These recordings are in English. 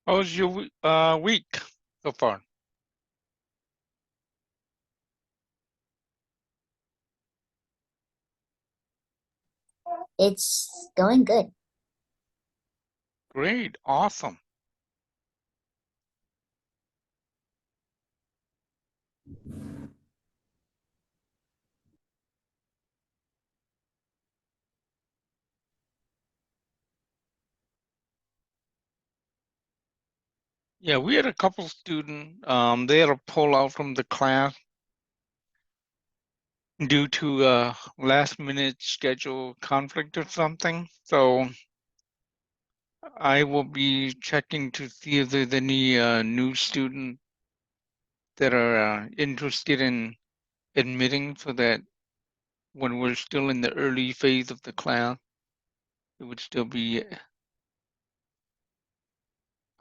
How's your week so far? It's going good. Great, awesome. Yeah, we had a couple students. They had to pull out from the class due to a last minute schedule conflict or something. So I will be checking to see if there's any new students that are interested in admitting, so that when we're still in the early phase of the class, it would still be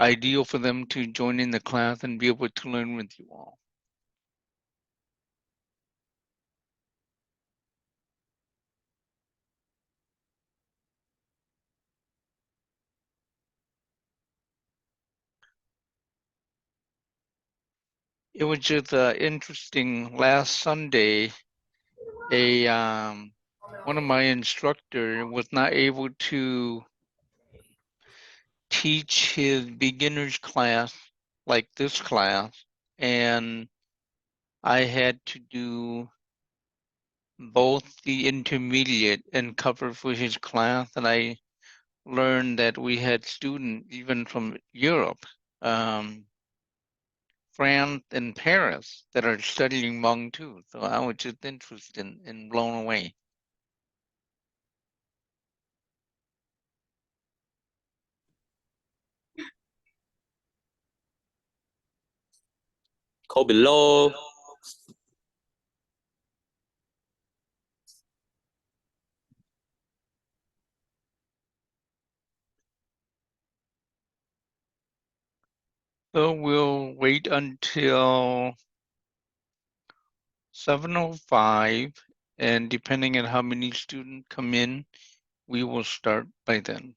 ideal for them to join in the class and be able to learn with you all. It was just interesting. Last Sunday, a one of my instructor was not able to teach his beginners class like this class, and I had to do both the intermediate and cover for his class. And I learned that we had students even from Europe, France and Paris, that are studying Hmong too. So I was just interested and blown away. Comment below. So we'll wait until 7:05, and depending on how many students come in, we will start by then.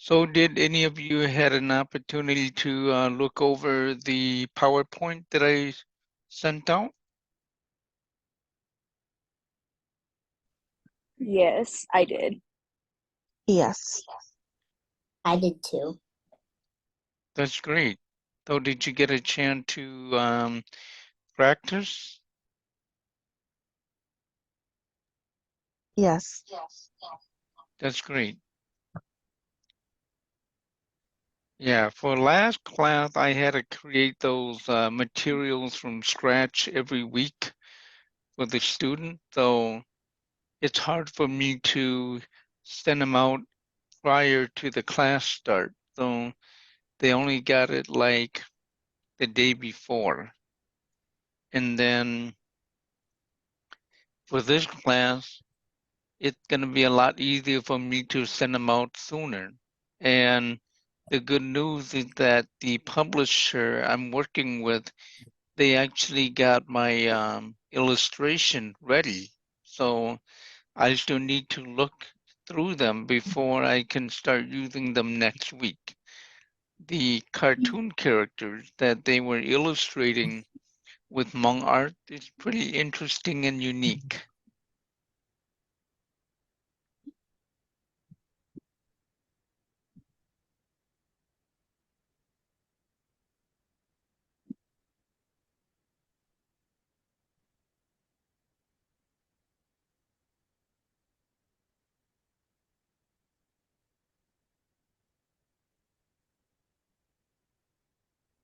So did any of you had an opportunity to look over the PowerPoint that I sent out? Yes, I did. Yes. I did too. That's great. So did you get a chance to practice? Yes. That's great. Yeah, for last class, I had to create those materials from scratch every week for the student. So it's hard for me to send them out prior to the class start. So they only got it like the day before. And then for this class, it's going to be a lot easier for me to send them out sooner. And the good news is that the publisher I'm working with, they actually got my illustration ready. So I still need to look through them before I can start using them next week. The cartoon characters that they were illustrating with Hmong art is pretty interesting and unique.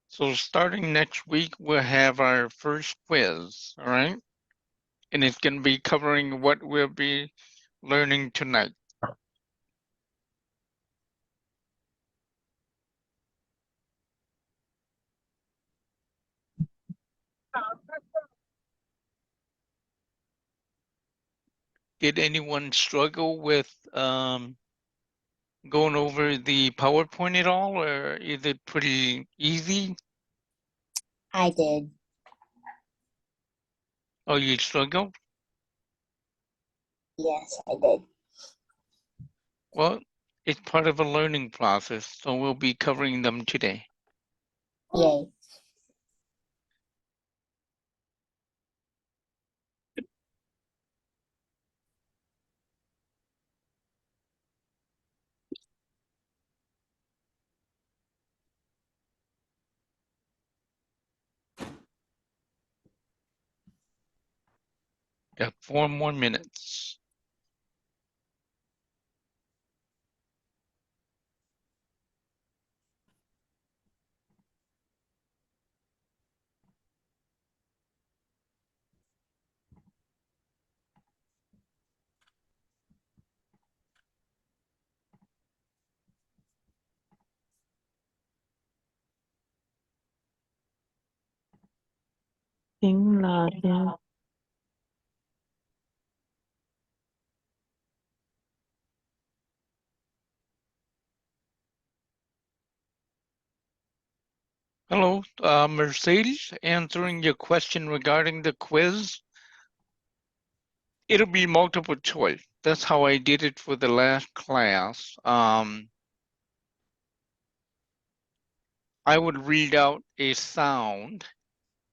So starting next week, we'll have our first quiz, all right? And it's going to be covering what we'll be learning tonight. Did anyone struggle with going over the PowerPoint at all, or is it pretty easy? I did. Oh, you struggled? Yes, I did. Well, it's part of a learning process, so we'll be covering them today. Yay. Got 4 more minutes. Tiếng là tiếng Hello, Mercedes, answering your question regarding the quiz. It'll be multiple choice. That's how I did it for the last class. I would read out a sound,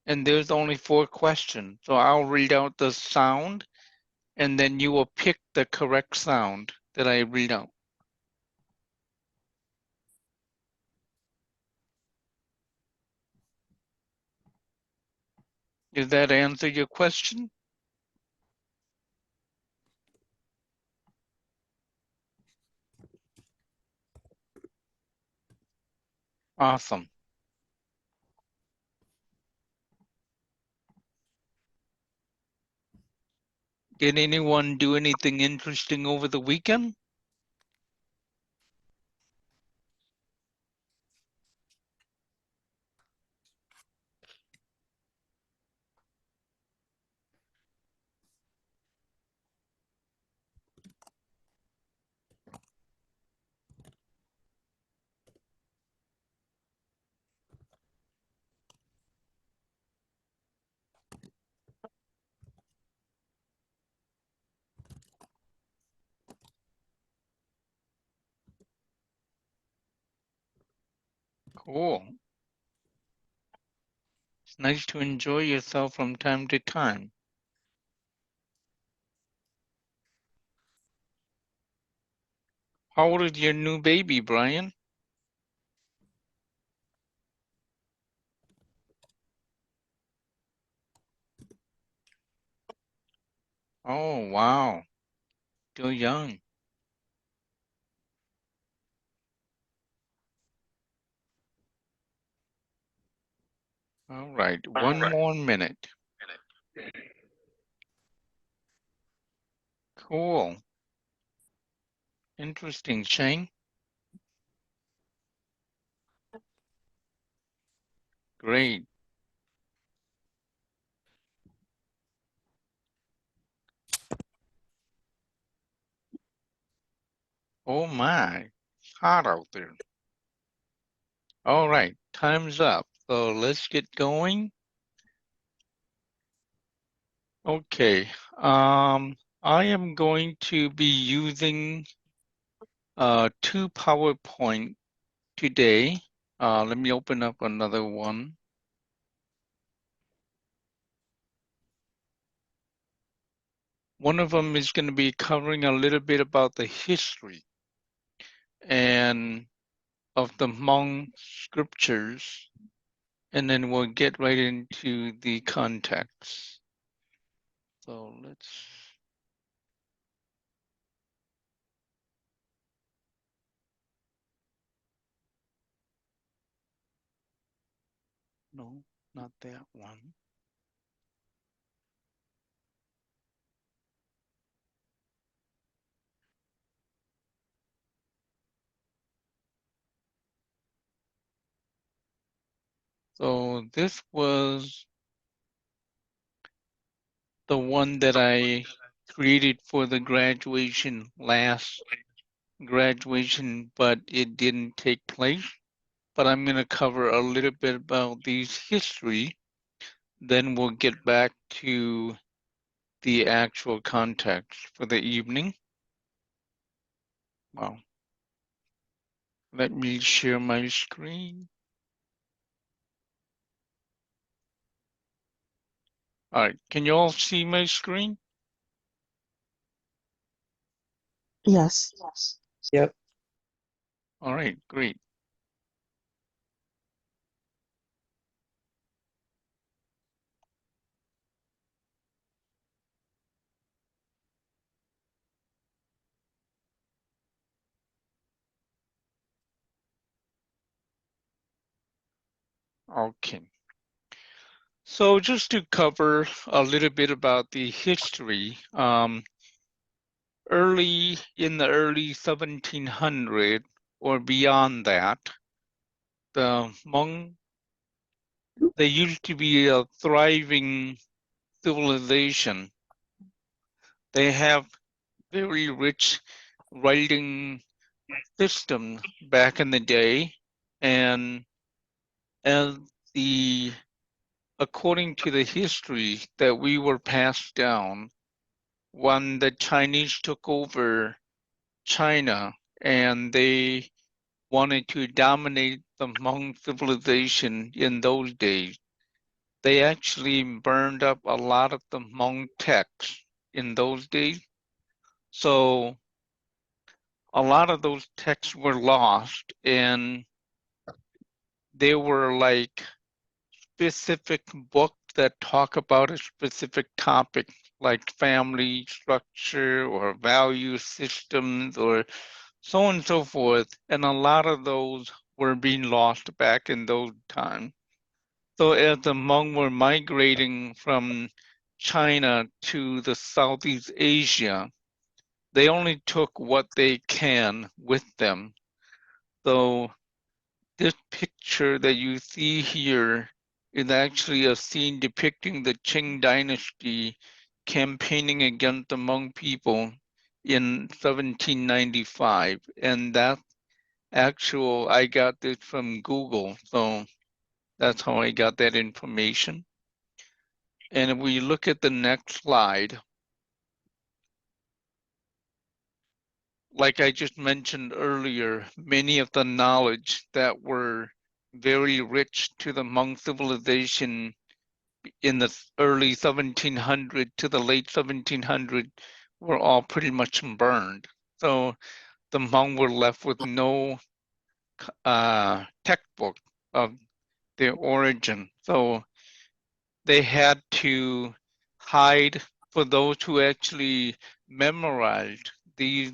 and there's only 4 questions. So I'll read out the sound, and then you will pick the correct sound that I read out. Does that answer your question? Awesome. Did anyone do anything interesting over the weekend? Cool. It's nice to enjoy yourself from time to time. How old is your new baby, Brian? Oh, wow. Still young. All right, one more minute. Cool. Interesting, Shane. Great. Oh my, it's hot out there. All right, time's up. So let's get going. Okay, I am going to be using 2 PowerPoint today. Let me open up another one. One of them is going to be covering a little bit about the history and of the Hmong scriptures, and then we'll get right into the context. So no, not that one. So this was the one that I created for the last graduation, but it didn't take place. But I'm going to cover a little bit about these history. Then we'll get back to the actual context for the evening. Wow. Let me share my screen. All right, can you all see my screen? Yes. Yep. All right, great. Okay. So just to cover a little bit about the history, early in the early 1700s or beyond that, the Hmong, they used to be a thriving civilization. They have very rich writing system back in the day, and as the according to the history that we were passed down when the Chinese took over China and they wanted to dominate the Hmong civilization in those days, they actually burned up a lot of the Hmong texts in those days. So a lot of those texts were lost, and they were like specific books that talk about a specific topic, like family structure or value systems or so on and so forth. And a lot of those were being lost back in those times. So as the Hmong were migrating from China to the Southeast Asia, they only took what they can with them. So this picture that you see here is actually a scene depicting the Qing dynasty campaigning against the Hmong people in 1795. And that actual, I got this from Google. So that's how I got that information. And if we look at the next slide, like I just mentioned earlier, many of the knowledge that were very rich to the Hmong civilization in the early 1700 to the late 1700 were all pretty much burned. So the Hmong were left with no textbook of their origin. So they had to hide, for those who actually memorized these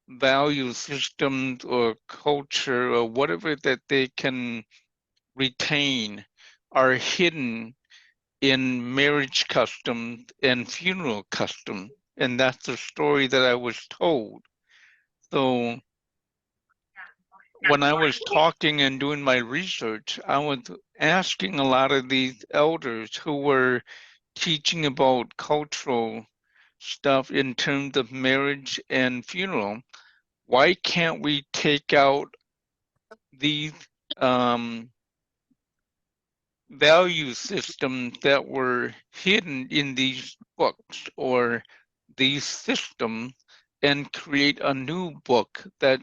value systems or culture or whatever that they can retain, are hidden in marriage customs and funeral custom. And that's the story that I was told. So when I was talking and doing my research, I was asking a lot of these elders who were teaching about cultural stuff in terms of marriage and funeral, why can't we take out these value systems that were hidden in these books or these systems and create a new book that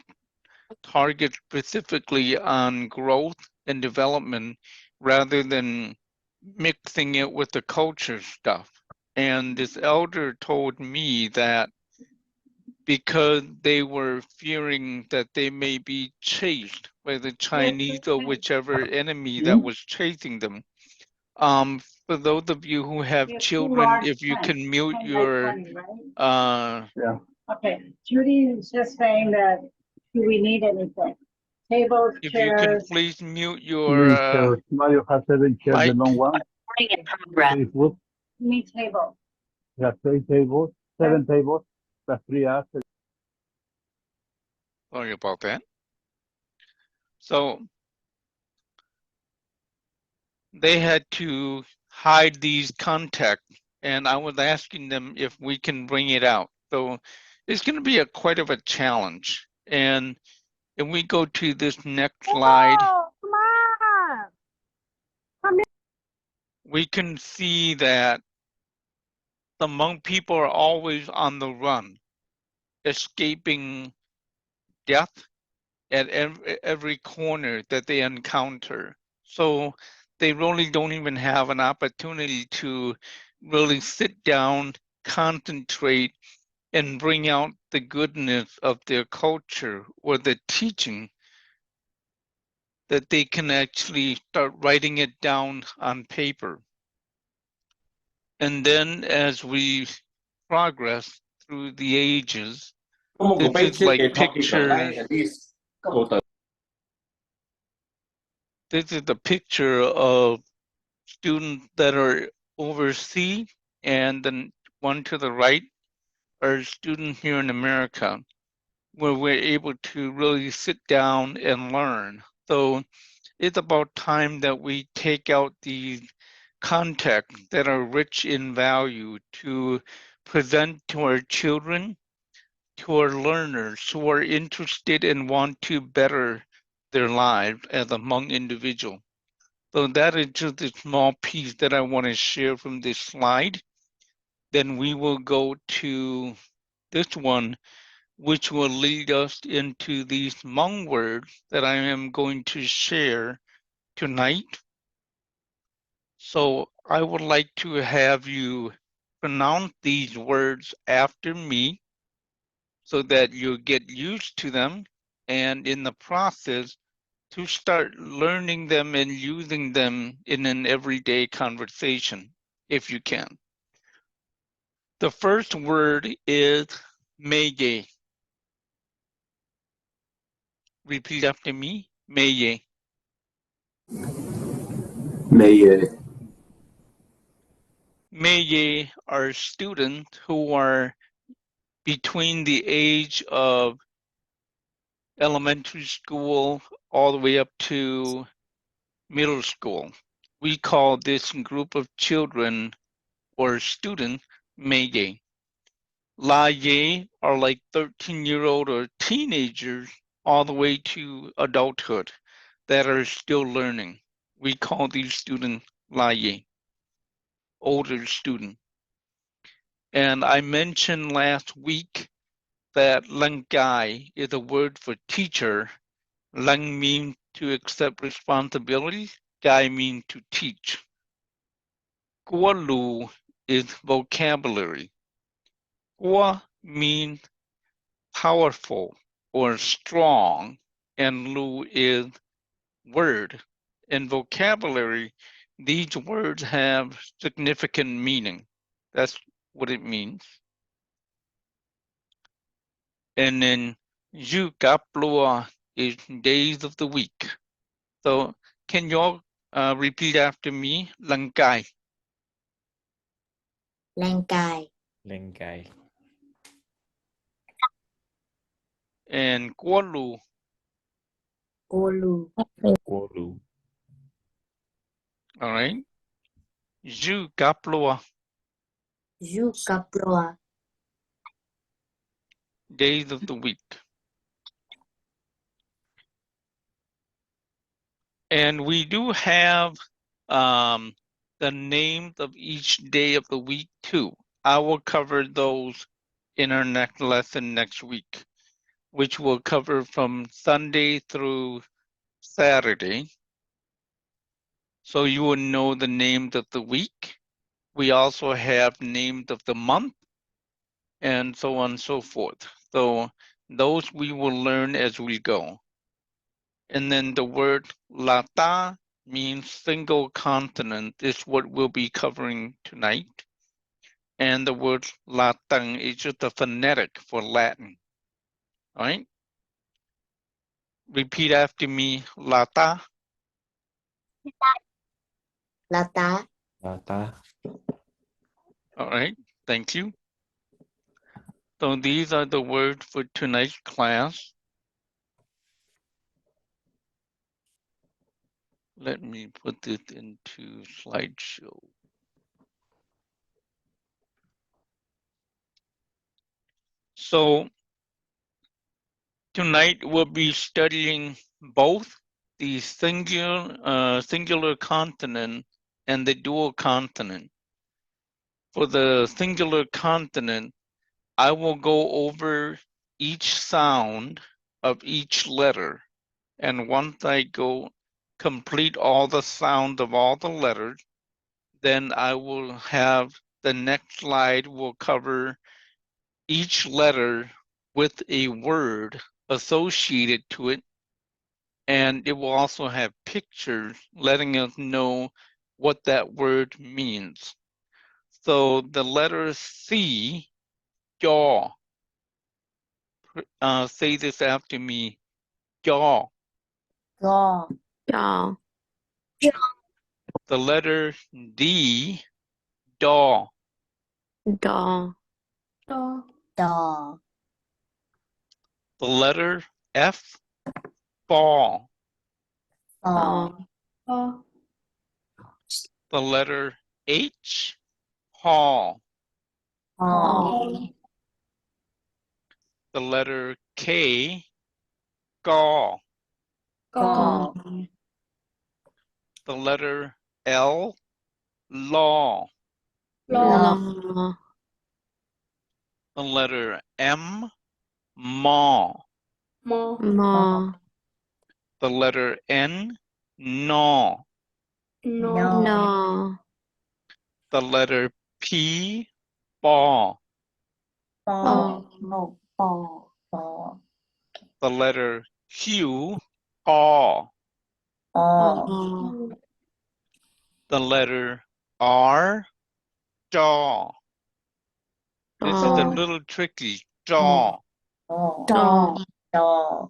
targets specifically on growth and development rather than mixing it with the culture stuff? And this elder told me that because they were fearing that they may be chased by the Chinese or whichever enemy that was chasing them. For those of you who have children, if you can mute your Yeah. Okay, Judy is just saying that, do we need anything? Tables, if you can chairs? please mute Three your chairs. Mario has 7 chairs, the mic. long one. In progress. 3 foot. Me table. Yeah, 3 tables, 7 tables, that's 3 hours. Sorry about that. So they had to hide these contacts, and I was asking them if we can bring it out. So it's going to be quite of a challenge. And if we go to this next slide, we can see that the Hmong people are always on the run, escaping death at every corner that they encounter. So they really don't even have an opportunity to really sit down, concentrate, and bring out the goodness of their culture or the teaching, that they can actually start writing it down on paper. And then as we progress through the ages, this is like this is the picture of students that are overseas, and then one to the right are students here in America, where we're able to really sit down and learn. So it's about time that we take out these contexts that are rich in value to present to our children, to our learners who are interested and want to better their lives as a Hmong individual. So that is just a small piece that I want to share from this slide. Then we will go to this one, which will lead us into these Hmong words that I am going to share tonight. So I would like to have you pronounce these words after me so that you get used to them, and in the process to start learning them and using them in an everyday conversation, if you can. The first word is meye. Repeat after me, meye. Meye. Meye are students who are between the age of elementary school all the way up to middle school. We call this group of children or students meye. Laye are like 13-year-old or teenagers all the way to adulthood that are still learning. We call these students Laye, older student. And I mentioned last week that Langai is a word for teacher. Lang means to accept responsibility. Gai means to teach. Gualu is vocabulary. Gua means powerful or strong, and Lu is word. In vocabulary, these words have significant meaning. That's what it means. And then Yukaplua is days of the week. So can you all repeat after me? Langkai. Lankai. Lengai. And Gualu. Golu. Golu. All right. Yukaplua, Jukaploa. days of the week. And we do have the names of each day of the week too. I will cover those in our next lesson next week, which will cover from Sunday through Saturday. So you will know the names of the week. We also have names of the month and so on and so forth. So those we will learn as we go. And then the word lata means single consonant is what we'll be covering tonight. And the word latang is just a phonetic for Latin. All right? Repeat after me, lata. Lata. Lata. All right, thank you. So these are the words for tonight's class. Let me put this into slideshow. So tonight we'll be studying both the singular consonant and the dual consonant. For the singular consonant, I will go over each sound of each letter. And once I go complete all the sound of all the letters, then I will have the next slide will cover each letter with a word associated to it. And it will also have pictures letting us know what that word means. So the letter C, jaw. Say this after me, jaw. ก jaw, The letter D, daw. daw, ดอ The letter F, fall. ฟอ fall, The letter H, hall. ฮอ The letter K, gaw. กอ The letter L, law. law, The letter M, maw. maw, The letter N, gnaw. gnaw, The letter P, paw. ปอ paw, ปอ The letter Q, paw. ปอ paw, The letter R, jaw. This is a jaw, little tricky, jaw. ดอ jaw,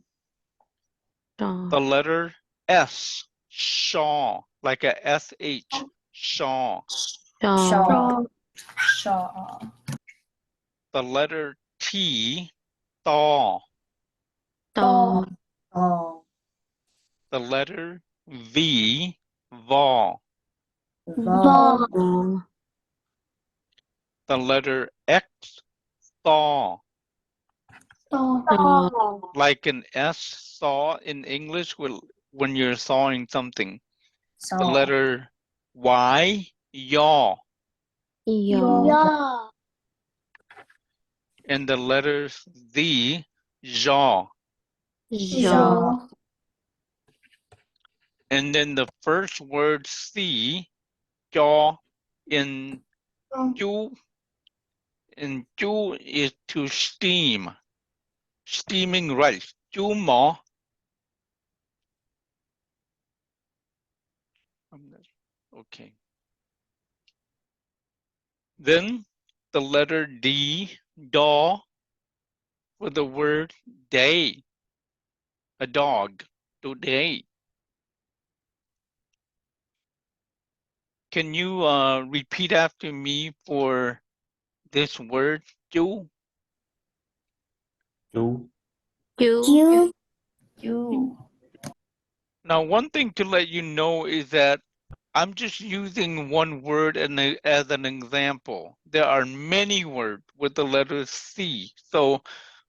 ดอ The jaw, letter S, shaw, like a SH, shaw. ชอ jaw, ชอ The letter T, thaw. daw, ตอ The letter V, vaw. วอ vaw, The letter X, thaw. thaw, Like an S, saw in English when you're sawing something. ซอ The letter Y, yaw. yaw, And the letters Z, jaw. jaw, And then the first word C, jaw, in Ju is to steam. Steaming rice. Ju mo. Okay. Then the letter D, daw, for the word day. A dog. Today. Can you repeat after me for this word, Ju? chú, จิ้ว จิ้ว Now, one thing to let you know is that I'm just using one word as an example. There are many words with the letter C. So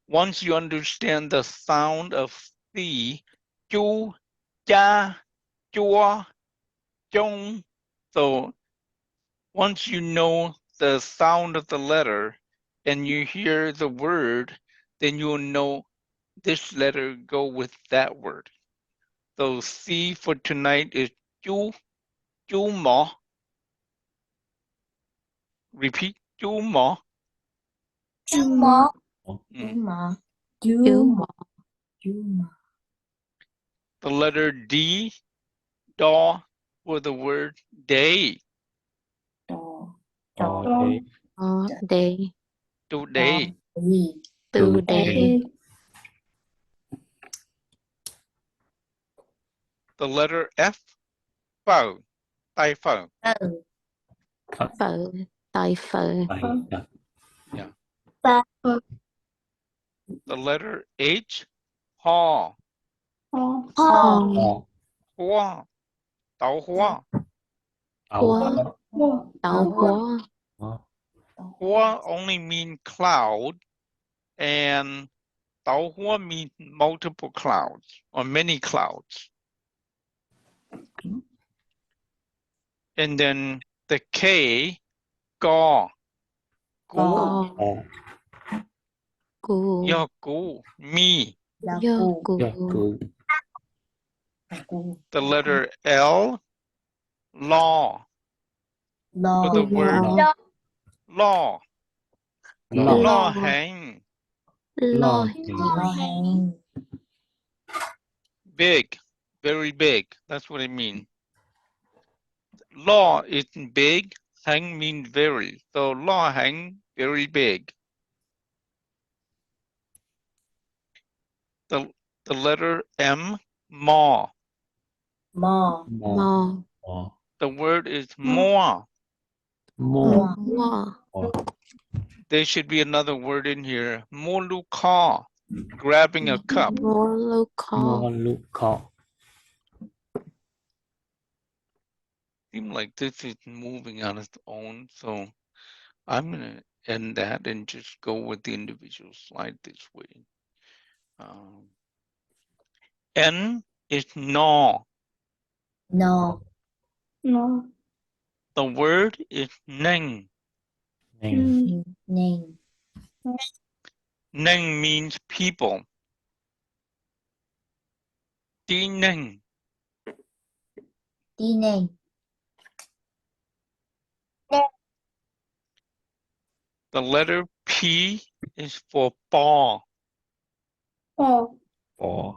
once you understand the sound of C, Ju, Ja, Jua, Jong. So once you know the sound of the letter and you hear the word, then you'll know this letter go with that word. So C for tonight is Ju, Ju Mo. Repeat, Ju Mo. จิ้วหมอ Mm. จิ้วหมอ จิ้วหมอ จิ้วหมอ The letter D, daw, for the word day. ตอ to tọ day, day, Today. ดี today, The letter F, phở, tai phở. เออ phở, tai phở, tay, The letter H, haw, พ่อ ho, hoa, táo hoa. hoa, táo hoa, Hoa only mean cloud, and táo hoa means multiple clouds or many clouds. And then the K, gaw, gu, go, gu, yeah, gu, me. Yo Yaku. cù. Yaku. The letter L, law. For the Lo. word Lo. law. Lo. Law hang. Lo. Lo hang. Big. Very big. That's what I mean. Law is big. Hang means very. So law hang, very big. The letter M, maw. Mo. Mò. The word is more. Mo. Mò. There should be another word in here. Moluka. Grabbing a cup. Mò lu kho. Seems like this is moving on its own. So I'm going to end that and just go with the individual slide this way. N is no. No. No. The word is neng. Ning. Neng means people. Di neng. Đi neng. The letter P is for paw. Oh. Bò.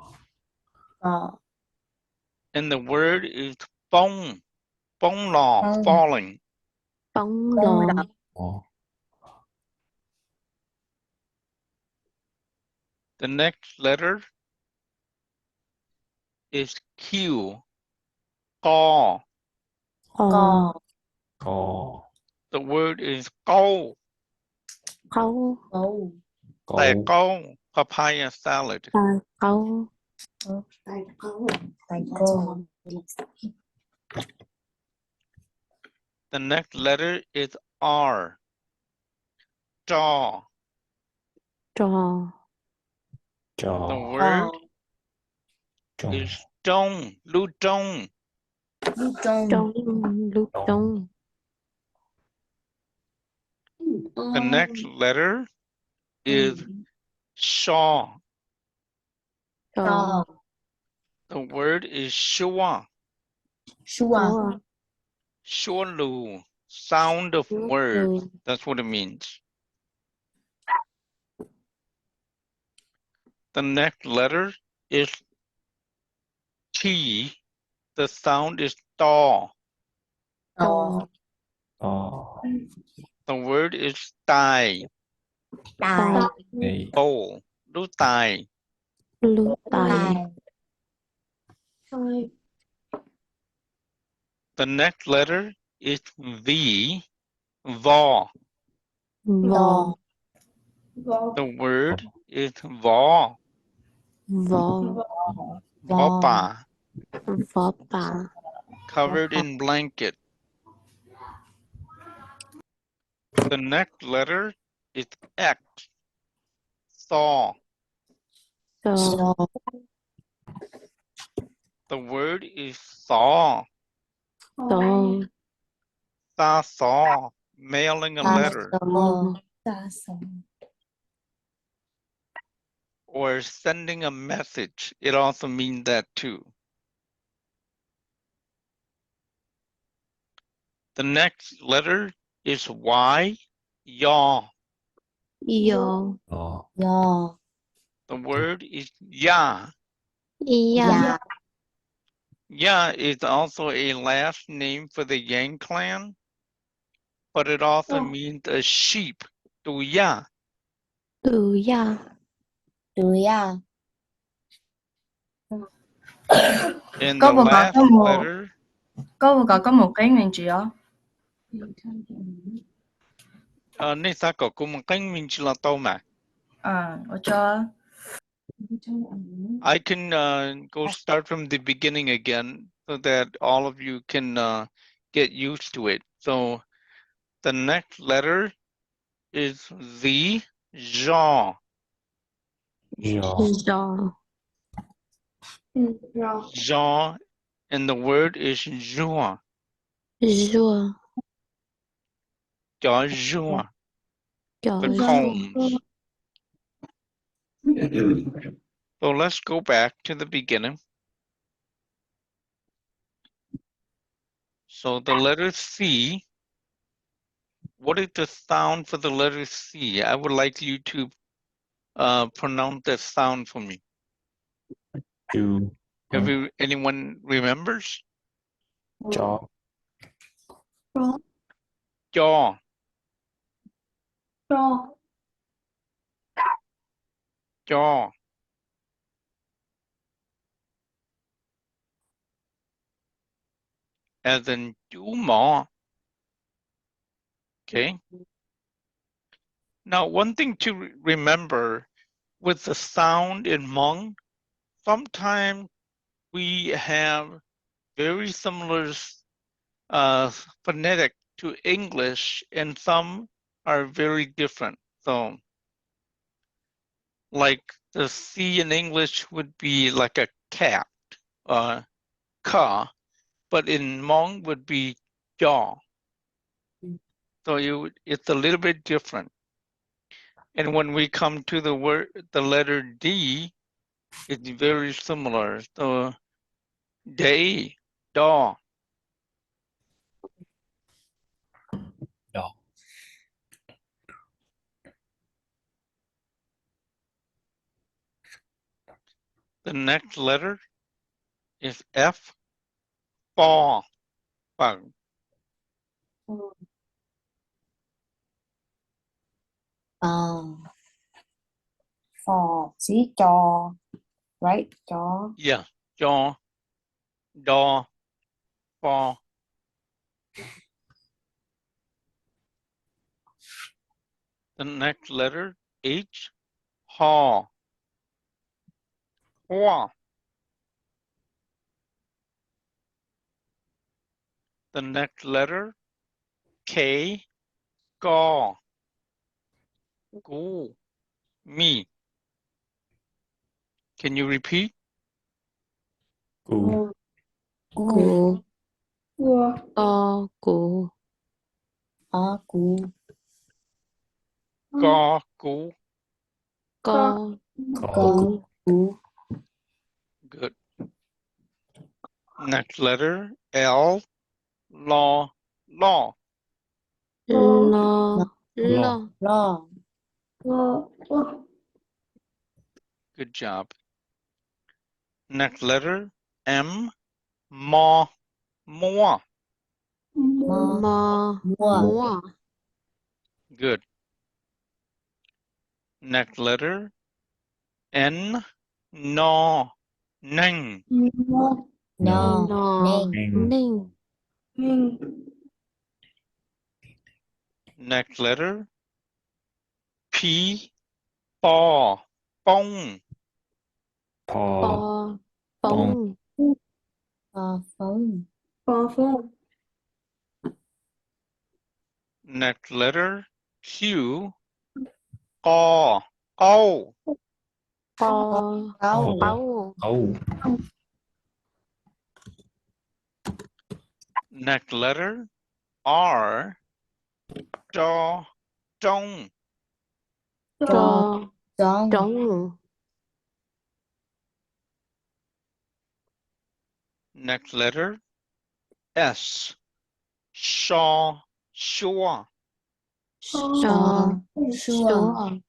And the word is bông. Bông law, Bông. falling. Bóng Bông lò. lò. The next letter is Q. Caw. Cò. The word is câu. Câu. Câu. Tại câu. Papaya salad. Tài câu. Tay câu. Tay cô. The next letter is R. Jaw. Trò. The word is stone. Lu stone. Lưu trông. Trông. Lúc trông. The next letter is shaw. Trò. The word is sure. Shua. Sure lu. Sound of words. That's what it means. The next letter is T. The sound is taw. Tò. The word is tai. Tài. Bowl. Lu tai. Lúc tài. Tài. The next letter is V. Vaw. Vò. The word is vaw. Vò. Vapa. Vò bà. Covered in blanket. The next letter is X. Saw. Trò. Sò. The word is saw. Trò. Saw. Mailing a letter Sò. Sa sò. or sending a message. It also means that too. The next letter is Y. Yaw. Yo. Yò. The word is ya. Dạ. Ya is also a last name for the Yang clan, but it also means a sheep. Tu ya. Ừ ya. Tụi à. And Có the một cậu last có một letter có một cái nguyên trị đó. Nê sa có cùng một kênh mình chỉ là tao mà. Tôi cho I can go start from the beginning again so that all of you can get used to it. So the next letter is Z. Jean. Giò. Jean. And the word is Juan. Rùa. Juan. Giò The rùa. poems. So let's go back to the beginning. So the letter C, what is the sound for the letter C? I would like you to pronounce that sound for me. Chu. Anyone remembers? Chó. Jaw. Jaw. As in chú mỏ. Okay. Now, one thing to remember with the sound in Hmong, sometimes we have very similar phonetic to English, and some are very different. So, like the C in English would be like a cat, ka, but in Hmong would be jaw. So it's a little bit different. And when we come to the letter D, it's very similar. So day, daw. Daw. The next letter is F, paw, phẳng. For see jaw, right? Jaw. Yeah, jaw, daw, paw. The next letter, H, haw, hoa. The next letter, K, gaw, gu, me. Can you repeat? Cu. Cù. O cù. Cú. Gaw, gu. Co. Có. Cú. Good. Next letter, L, law, law. Lo. Lo. Lo. Lo. Good job. Next letter, M, ma, more. Mo. Mò. Mua. Mua. Good. Next letter, N, no, neng. No. Nò. Neng. Ninh. Next letter, P, paw, bông. Phò. Bò. Bông. Phone. Next letter, Q, caw, câu. Bò. Câu. Báu. Ấu. Next letter, R, cho, trông. Trò. Trống. Trống. Next letter, S, shaw, sure. Sò. Sùa.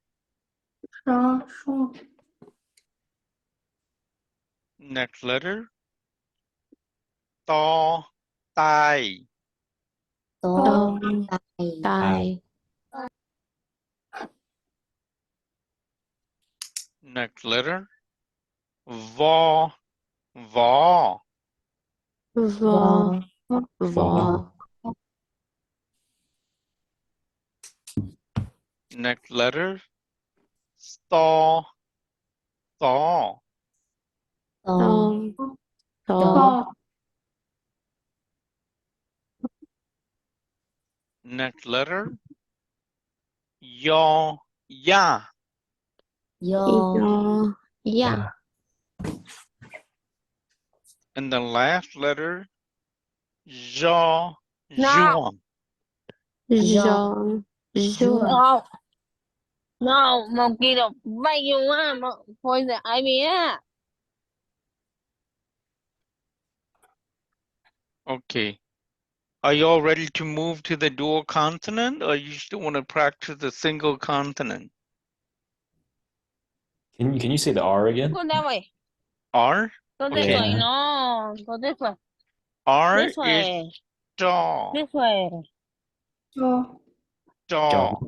Next letter, to, tai. Tố. Tài. Tài. Next letter, vo, vó. Vò. Vò. Next letter, sto, tho. Tố. Tò. Next letter, yo, ya. Yo. Yo. Ya. And the last letter, jo, No. juan. Giò. Giò. No, một kỳ đọc vay dùng á, hồi giờ ai biết á. Okay. Are you all ready to move to the dual consonant, or you still want to practice the single consonant? Can you say the R again? Go that way. R? Go this Okay. way. No, go this way. R This is way. jaw. This way. Cho. Jaw.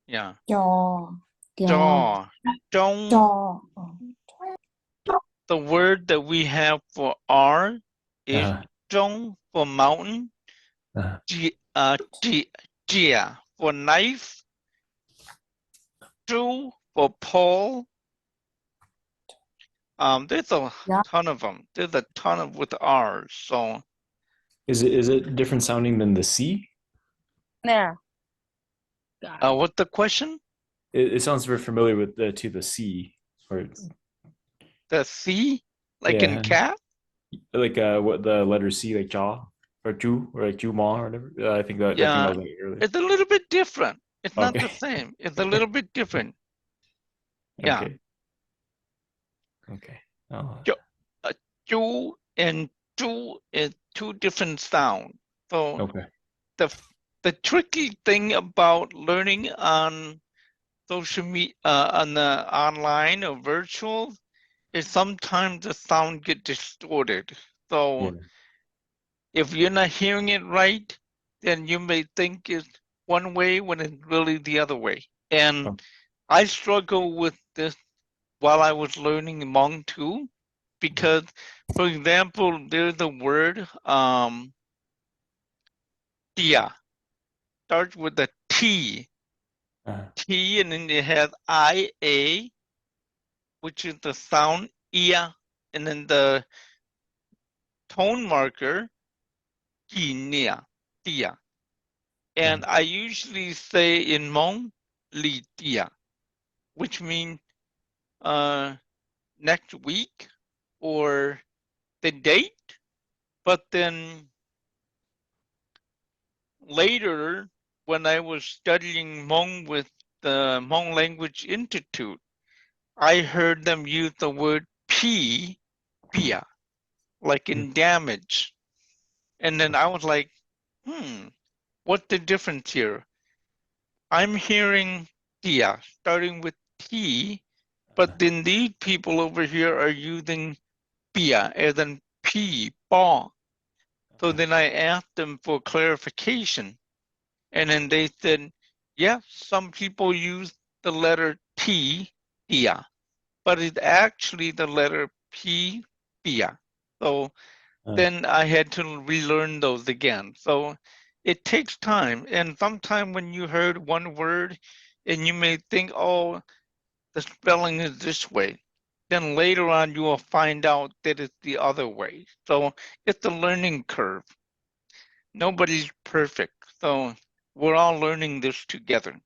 Yeah. Cho. Jaw. Don't. Cho. The word that we have for R is Uh-huh. zhong for mountain, Uh-huh. jia for knife, zhu for pole. There's a Yeah. ton of them. There's a ton of with R's. So Is it different sounding than the C? There. Got it. what's the question? It sounds very familiar with the C, or The C, like in Yeah. cat? like what the letter C, like jaw or ju, or like ju ma or whatever. I think that Yeah. was like earlier. It's a little bit different. It's not the Okay. same. It's a little bit different. Yeah. Okay. Okay. Oh. Ju and zhu is two different sounds. So Okay. the tricky thing about learning on social media, on the online or virtual, is sometimes the sound get distorted. So Yeah. if you're not hearing it right, then you may think it's one way when it's really the other way. And Oh. I struggle with this while I was learning Hmong too, because, for example, there's a word, tia, starts with a T, T, and then it has IA, which is the sound ia, and then the tone marker, tia, tia. And I usually say in Hmong, li tia, which means next week or the date. But then later, when I was studying Hmong with the Hmong Language Institute, I heard them use the word P, pia, like in damage. And then I was like, what's the difference here? I'm hearing tia starting with T, but then these people over here are using pia as in P, ba. So then I asked them for clarification. And then they said, yeah, some people use the letter T, tia, but it's actually the letter P, pia. So then I had to relearn those again. So it takes time. And sometimes when you heard one word and you may think, oh, the spelling is this way, then later on you will find out that it's the other way. So it's a learning curve. Nobody's perfect. So we're all learning this together.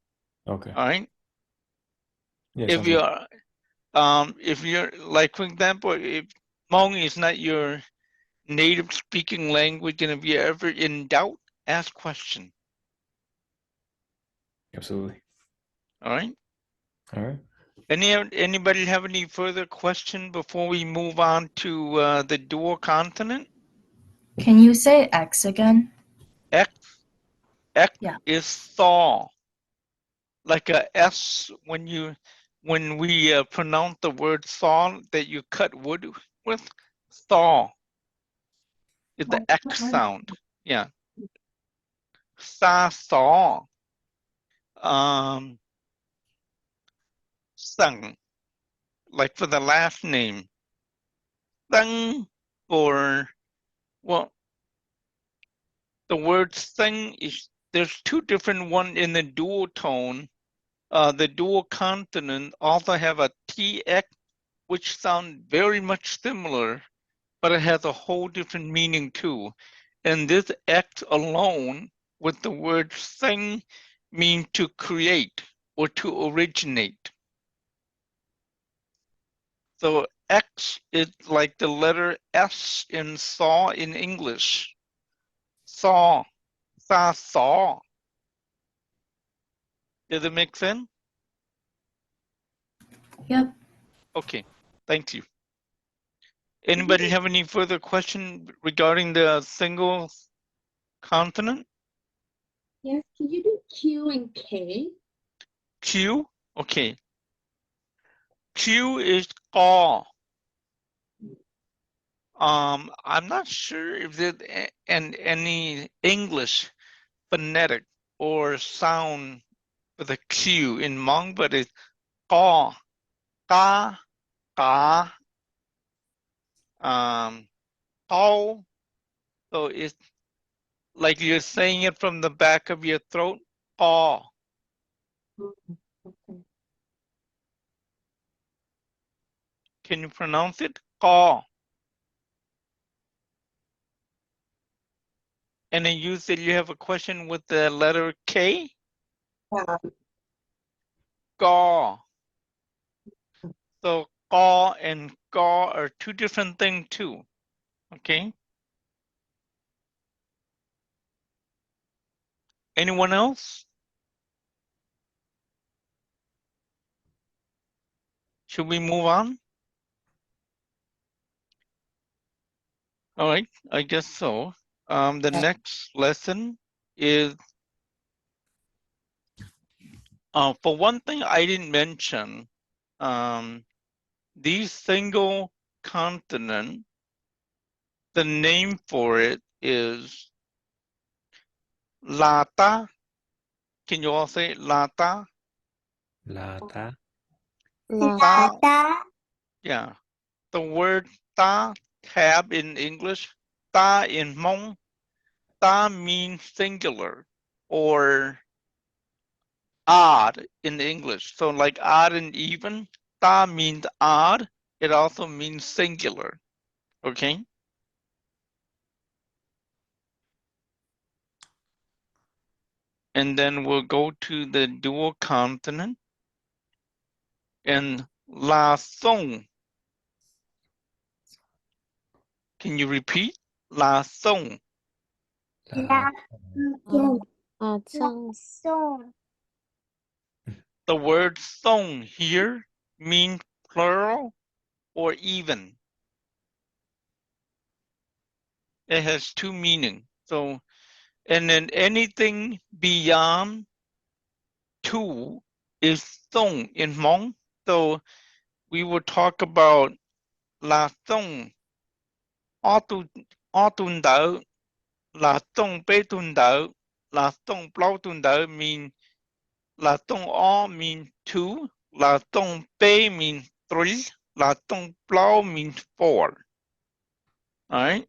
Okay. All right. Yeah, If you're like, for example, if Hmong is not your native speaking language, and if you're ever in doubt, ask question. Absolutely. All right. All right. Anybody have any further question before we move on to the dual consonant? Can you say X again? X Yeah. is saw, like a S when we pronounce the word saw that you cut wood with. Saw is the X sound. Yeah. Sa saw. Sung, like for the last name. Sung for, well, the word sing is, there's two different one in the dual tone. The dual consonant also have a TX, which sound very much similar, but it has a whole different meaning too. And this X alone with the word sing mean to create or to originate. So X is like the letter S in saw in English. Saw, saw. Does it make sense? Yep. Okay, thank you. Anybody have any further question regarding the single consonant? Yes, can you do Q and K? Q? Okay. Q is qaw. I'm not sure if there's any English phonetic or sound with a Q in Hmong, but it's qaw, ka, ka, qaw. So it's like you're saying it from the back of your throat, qaw. Okay. Can you pronounce it? Qaw. And then you said you have a question with the letter K? Gaw. So gaw and gaw are two different things too. Okay. Anyone else? Should we move on? All right, I guess so. The next lesson is, for one thing I didn't mention, these single consonant, the name for it is lata. Can you all say lata? Lata. Ta. Yeah. The word ta, tab in English, ta in Hmong, ta means singular or odd in English. So like odd and even, ta means odd. It also means singular. Okay. And then we'll go to the dual consonant and la song. Can you repeat? La song. La. Song. The word song here means plural or even. It has two meanings. So, and then anything beyond two is song in Hmong. So we will talk about la song o tun đỡ, la song bê tun đỡ, la song plau tun đỡ mean la song o means two, la song bê means three, la song plau means four. All right.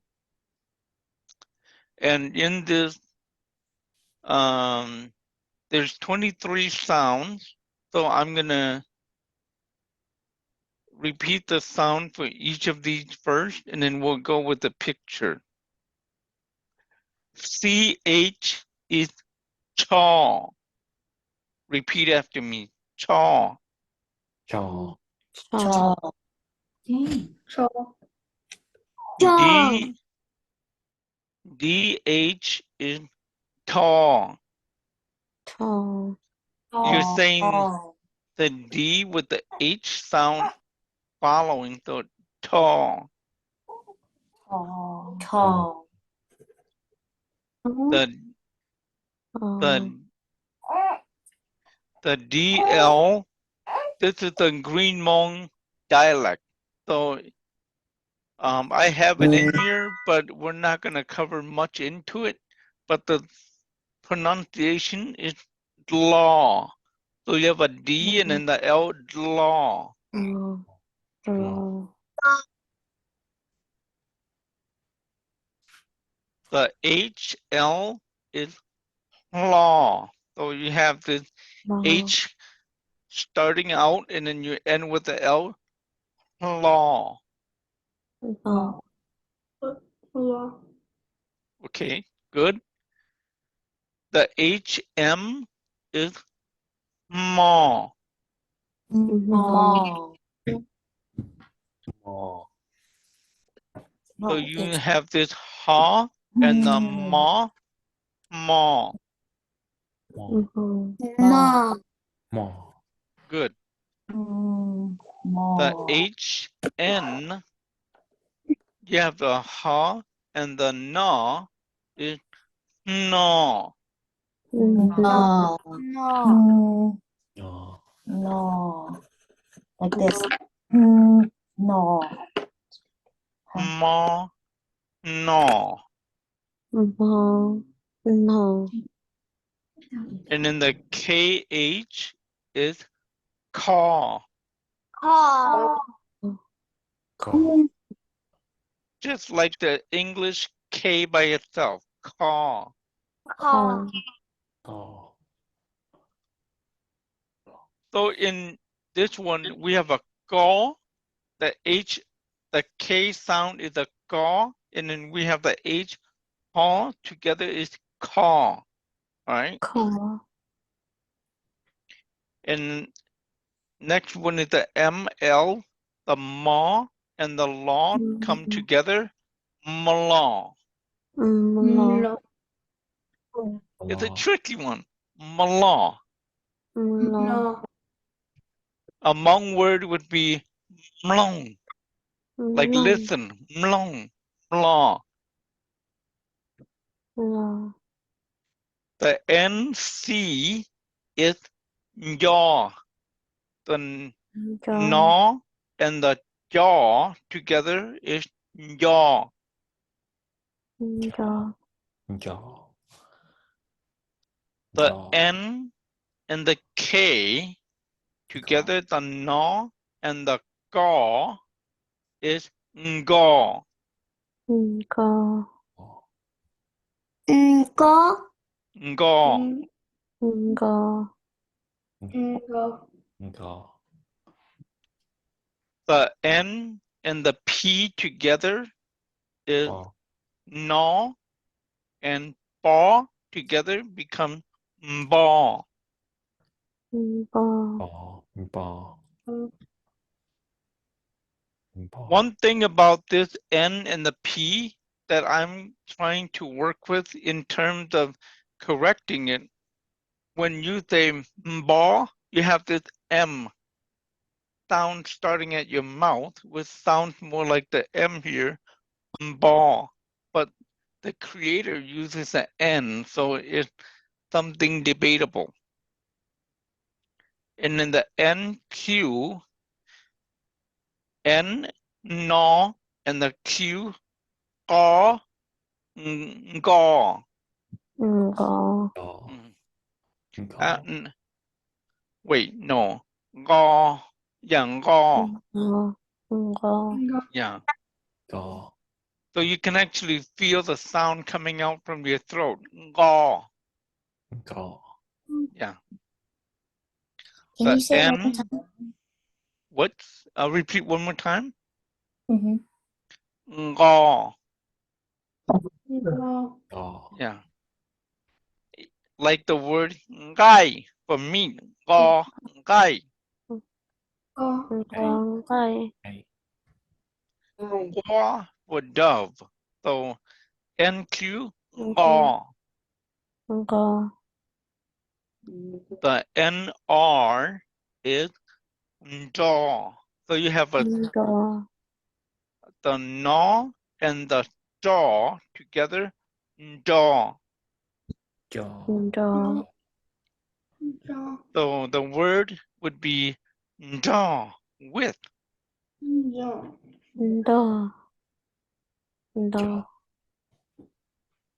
And in this, there's 23 sounds. So I'm gonna repeat the sound for each of these first, and then we'll go with the picture. CH is chaw. Repeat after me. Chaw. Chaw. D. DH is taw. Tall. You're saying the D with the H sound following, so taw. The DL, this is the Green Hmong dialect. So I have it in here, but we're not going to cover much into it. But the pronunciation is law. So you have a D and then the L, law. The HL is law. So you have this H starting out and then you end with the L, law. Okay, good. The HM is maw. Maw. So you have this ha and the maw, maw. Maw. Good. Mm, The more. HN, you have the ha and the na is no. No. No. Mm, No. no. Like this. Mm, no. Ma, no. No. No. And then the KH is ka. Call. Call. Just like the English K by itself. Ka. Call. Call. So in this one, we have a ga. The H, the K sound is a ga. And then we have the H, ha, together is ka. Right? Call. And next one is the ML, the ma and the law come together, mala. No. It's a Law. tricky one, mala. No. A Hmong word would be mlong, like No. listen, mlong, mla. No. The NC is yaw. The na and the jaw together is yaw. Jaw. Jaw. The Jaw. N and the K together, the na and the ga is nga. Go. Có. Nga. Go. Jaw. The N and the P together is Ball. na, and ba together become ba. Ball. Ball. Ball. Ball. One thing about this N and the P that I'm trying to work with in terms of correcting it, when you say ba, you have this M sound starting at your mouth, which sounds more like the M here, ba. But the creator uses an N, so it's something debatable. And then the NQ, N, no, and the Q, ga, ga. Go. Jaw. Mm. Jaw. Wait, no. Ga, yeah, ga, Go. yeah. Jaw. So you can actually feel the sound coming out from your throat. Ga, Jaw. yeah. Can The you say it one more N, time? what? I'll repeat one more time. Mm-hmm. Ga, Jaw. yeah. Like the word gai for meat. Ga, gai. Go. Bye. Hey. Ga for dove. So NQ, ga. Go. The NR is jaw. So you have Go. the na and the jaw together, jaw. Jaw. Jaw. So the word would be jaw, with. Jaw. Jaw.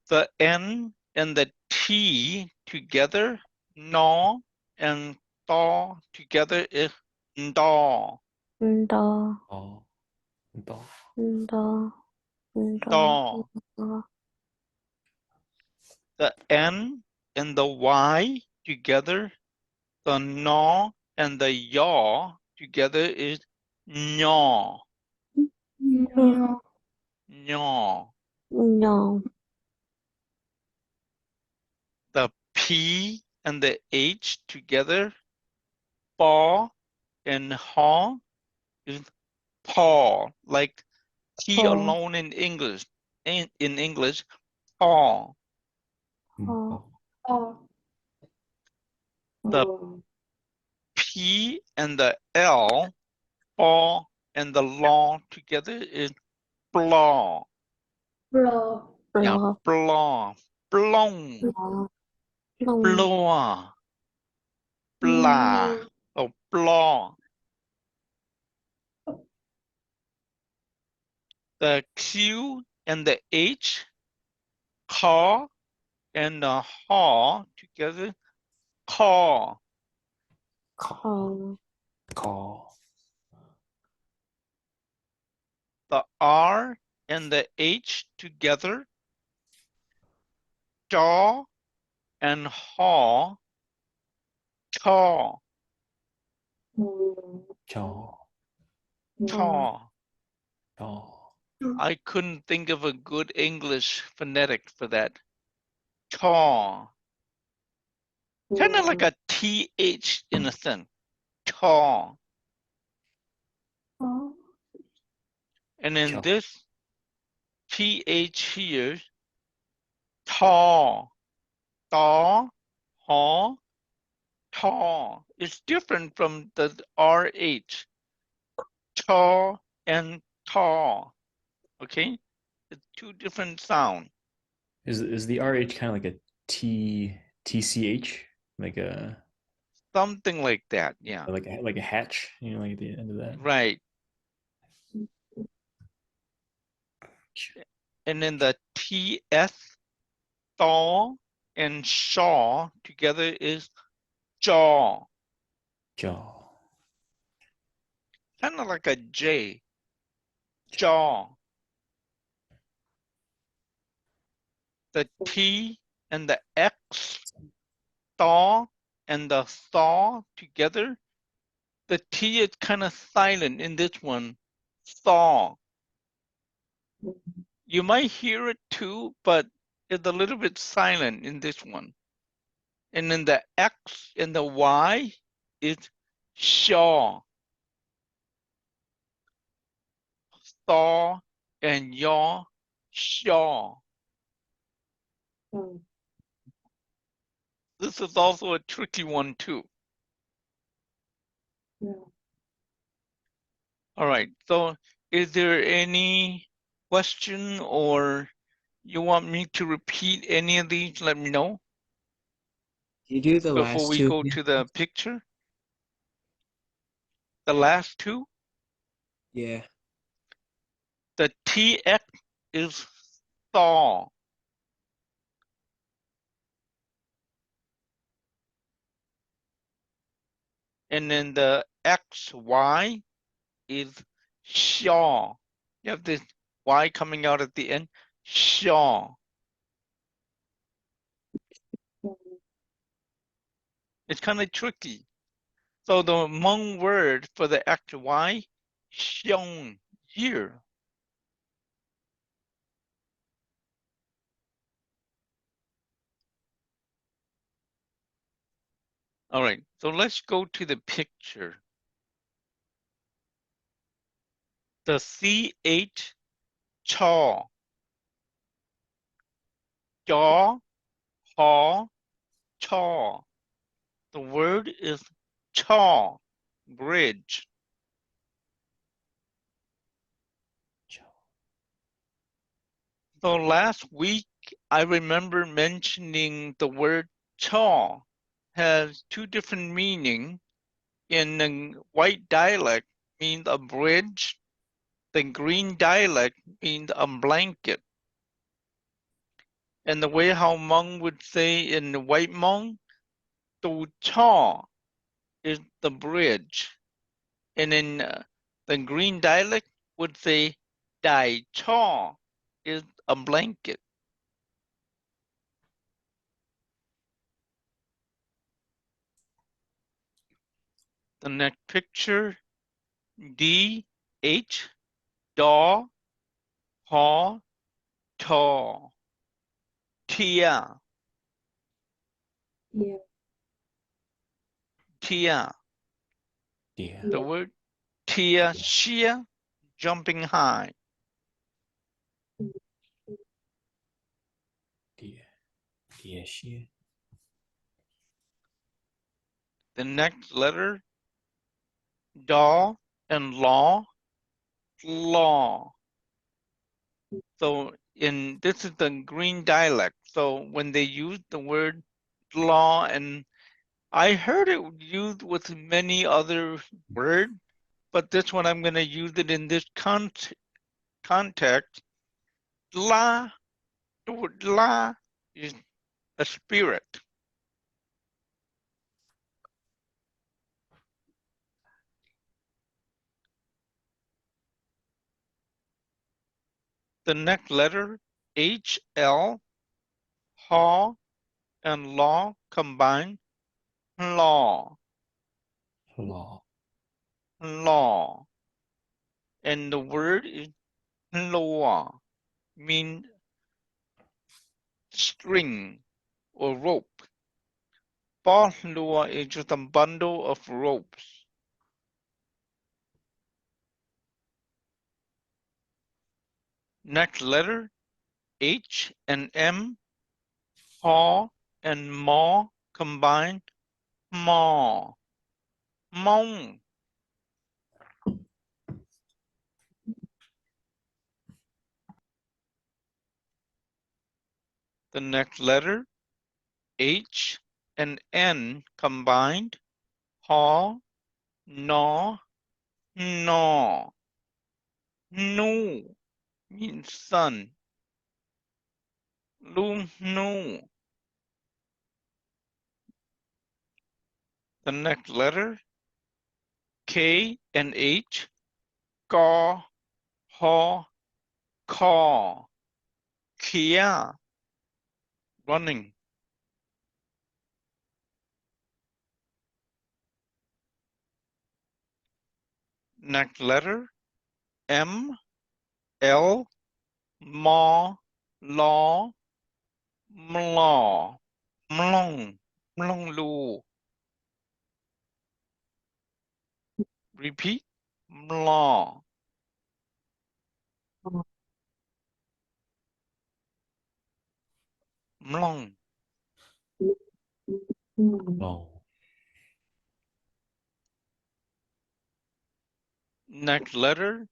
The N and the T together, na and da together is da. Jaw. Jaw. Jaw. Da. The N and the Y together, the na and the yaw together is nya. Nya. No. The P and the H together, pa and ha is paw, like T Paw. alone in English. In English, paw. Ball. The P and the L, ball, and the law together is blah. Bro. Yeah, Blah. blah. Blong. Blah. Long. Bloa. Blah. Oh, blah. The Q and the H, car, and the haw together, call. Call. Call. The R and the H together, jaw and haw, chaw, Chaw. chaw. Chaw. I couldn't think of a good English phonetic for that. Chaw. Kind of like a TH in a sense. Chaw. And then Chaw. this PH here, taw, taw, haw, taw. It's different from the RH. Taw and taw. Okay? It's two different sounds. Is the RH kind of like a TCH? Like a Something like that, yeah. like a hatch, you know, like at the end of that. Right. And then the TS, thaw, and shaw together is jaw. Jaw. Kind of like a J. Jaw. The T and the X, thaw, and the thaw together. The T is kind of silent in this one. Thaw. You might hear it too, but it's a little bit silent in this one. And then the X and the Y is shaw. Thaw and yaw, shaw. This is also a tricky one too. All right, so is there any question or you want me to repeat any of these? Let me know You do the before last we two. go to the picture. The last two, Yeah. the TX is thaw. And then the XY is shaw. You have this Y coming out at the end, shaw. It's kind of tricky. So the Hmong word for the XY, xiong, year. All right, so let's go to the picture. The CH, chaw, jaw, haw, chaw. The word is chaw, bridge. So last week, I remember mentioning the word chaw has two different meanings. In the white dialect means a bridge. The green dialect means a blanket. And the way how Hmong would say in the white Hmong, tu chaw is the bridge. And in the green dialect would say dai chaw is a blanket. The next picture, D, H, daw, haw, taw, tia, Yeah. tia. Yeah. The word tia, shia, jumping high. Yeah. Yeah. She. The next letter, daw, and law, law. So this is the green dialect. So when they use the word law, and I heard it used with many other words, but this one I'm going to use it in this context. La, the word la is a spirit. The next letter, H, L, haw, and law combine, law, Law. law. And the word is loa, mean string or rope. Ba loa is just a bundle of ropes. Next letter, H and M, haw and maw combine, maw, mong. The next letter, H and N combined, haw, gnaw, gnaw. No means sun. Lu, no. The next letter, K and H, gaw, haw, caw. Kia, running. Next letter, M, L, maw, law, mlaw, mlong, mlong lu. Repeat, mlaw. Mlong. Law. Next letter,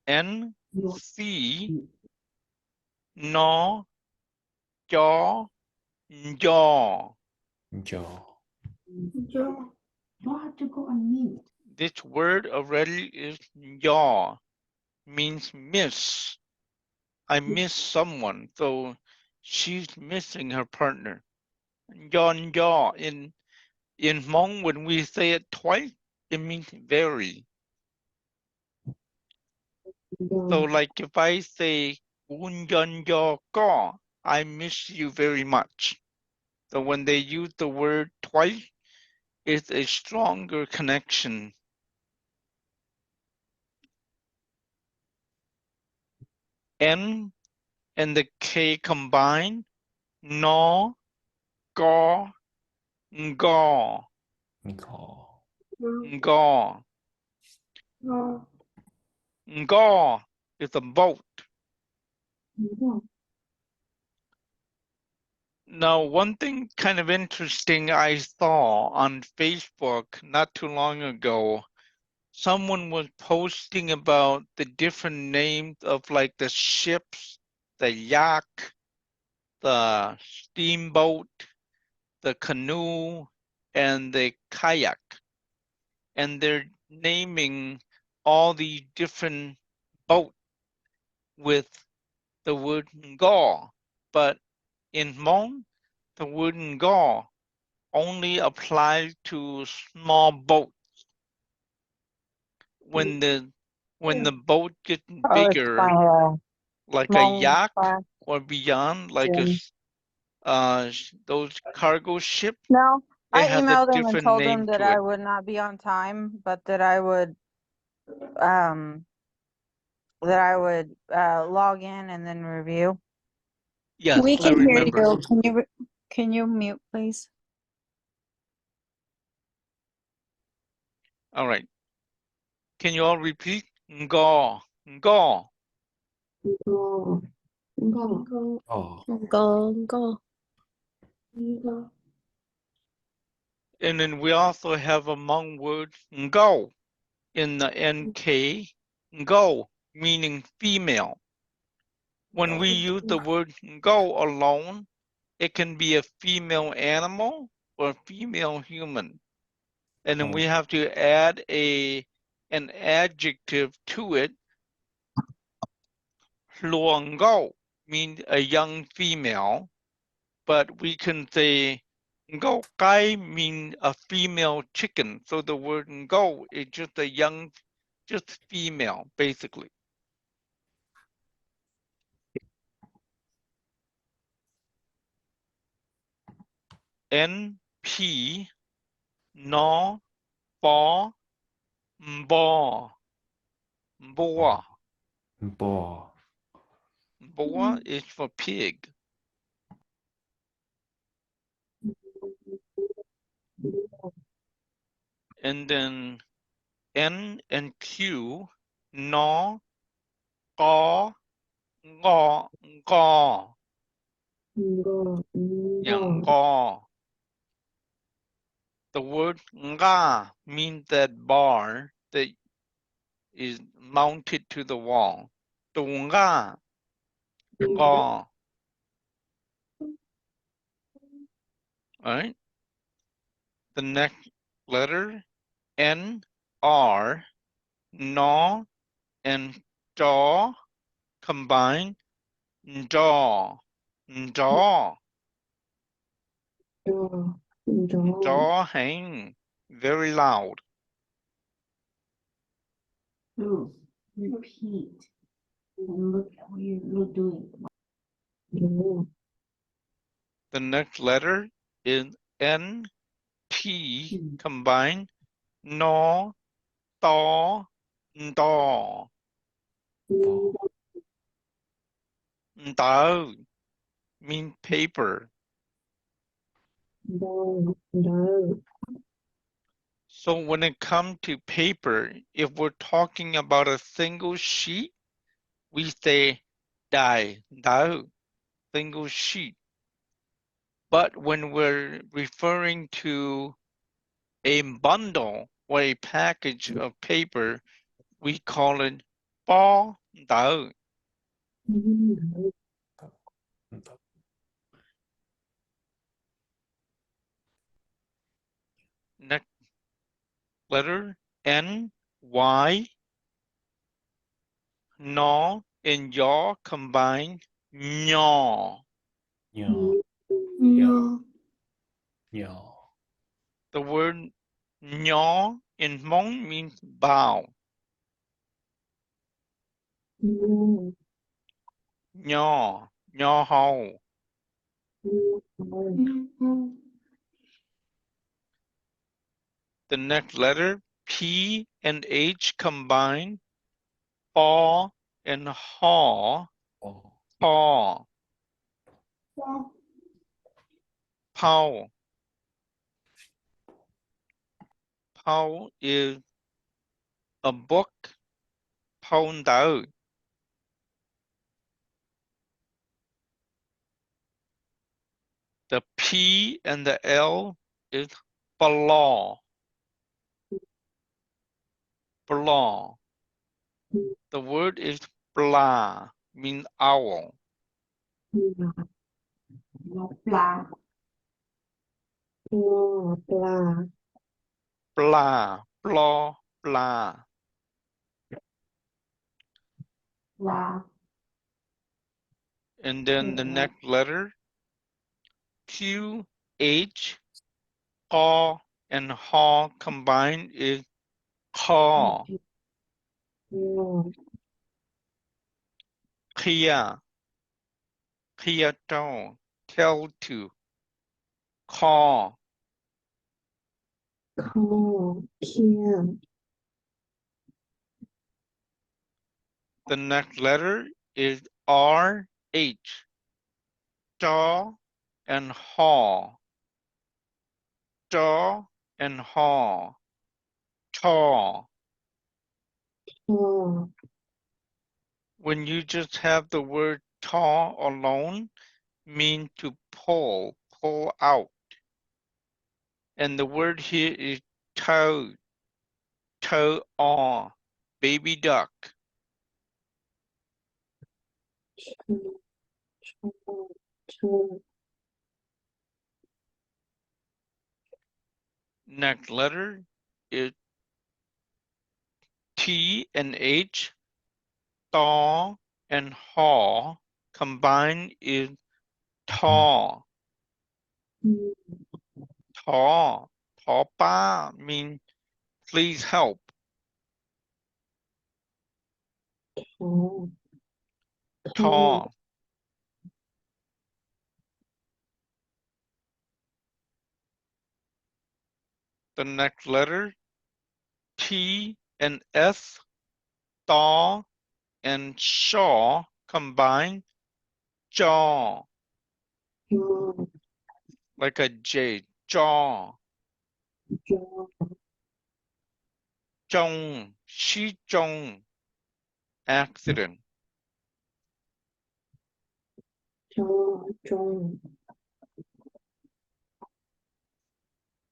N, C, gnaw, jaw, jaw. Jaw. Joe, you have to go on mute. This word already is yaw, means miss. I miss someone, so she's missing her partner. Yawn yaw. In Hmong, when we say it twice, it means very. So like if I say un yawn yaw ga, I miss you very much. So when they use the word twice, it's a stronger connection. N and the K combine, gnaw, gaw, ngaw, Gaw. ngaw. Ngaw is a boat. Now, one thing kind of interesting I saw on Facebook not too long ago, someone was posting about the different names of like the ships, the yacht, the steamboat, the canoe, and the kayak. And they're naming all these different boats with the word ngaw. But in Hmong, the word ngaw only applies to small boats. When the boat gets Oh, it's bigger, my like a Hmong yacht class. or beyond, like Yeah. those cargo ships, No, it I has a emailed him and different told name him that to I it. would not be on time, but that I would um log in and then review. Yes, We I can hear remember. you. Can you mute, please? All right. Can you all repeat? Ngaw, ngaw. Go. Go. Oh. Go. And then we also have a Hmong word, ngao. in the NK, go, meaning female. When we use the word go alone, it can be a female animal or a female human. And then we have to add an adjective to it. Luang go means a young female, but we can say go kai mean a female chicken. So the word go is just a young, just female, basically. NP, no, bo, bo, boa. Ball. Boa is for pig. And then N and Q, no, go, go, go, yang go. The word nga means that bar that is mounted to the wall. Tunga, go. Alright. The next letter, N, R, no, and jaw combine, jaw, jaw, jaw hang, very loud. Repeat. And look at what you're doing. The next letter is N, T, combine, no, to, do, do, mean paper. So when it comes to paper, if we're talking about a single sheet, we say dai, dao, single sheet. But when we're referring to a bundle or a package of paper, we call it bo dao. Next letter, N, Y, no, and yaw combine, nyaw. Yeah. Yeah. The word nyaw in Hmong means bow. Nyaw, nyaw hao. The next letter, P and H combine, paw and haw, Oh. paw, pow. Pow is a book, pound out. The P and the L is balaw, balaw. The word is blah, means owl. Blah, blah, blah. And then the next letter, Q, H, haw, and haw combined is caw. Kia, kia to, tell to, caw. The next letter is R, H, jaw and haw, jaw and haw, chaw. When you just have the word chaw alone, mean to pull, pull out. And the word here is toe, baby duck. Next letter is T and H. Thaw and haw combined is thaw. Thaw. Thaw pa means please help. Thaw. The next letter T and S. Thaw and shaw combined jaw. Like a J. Jaw. Zhong. Shi zhong. Accident.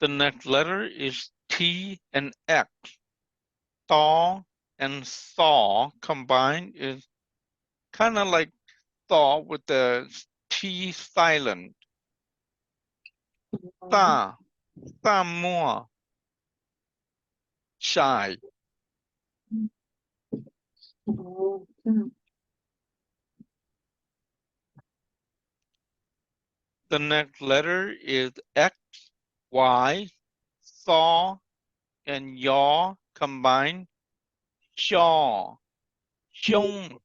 The next letter is T and X. Thaw and saw combined is kind of like thaw with the T silent. Tha, tha more. Shy. The next letter is X, Y, saw, and yaw combined. Shaw. Xiong.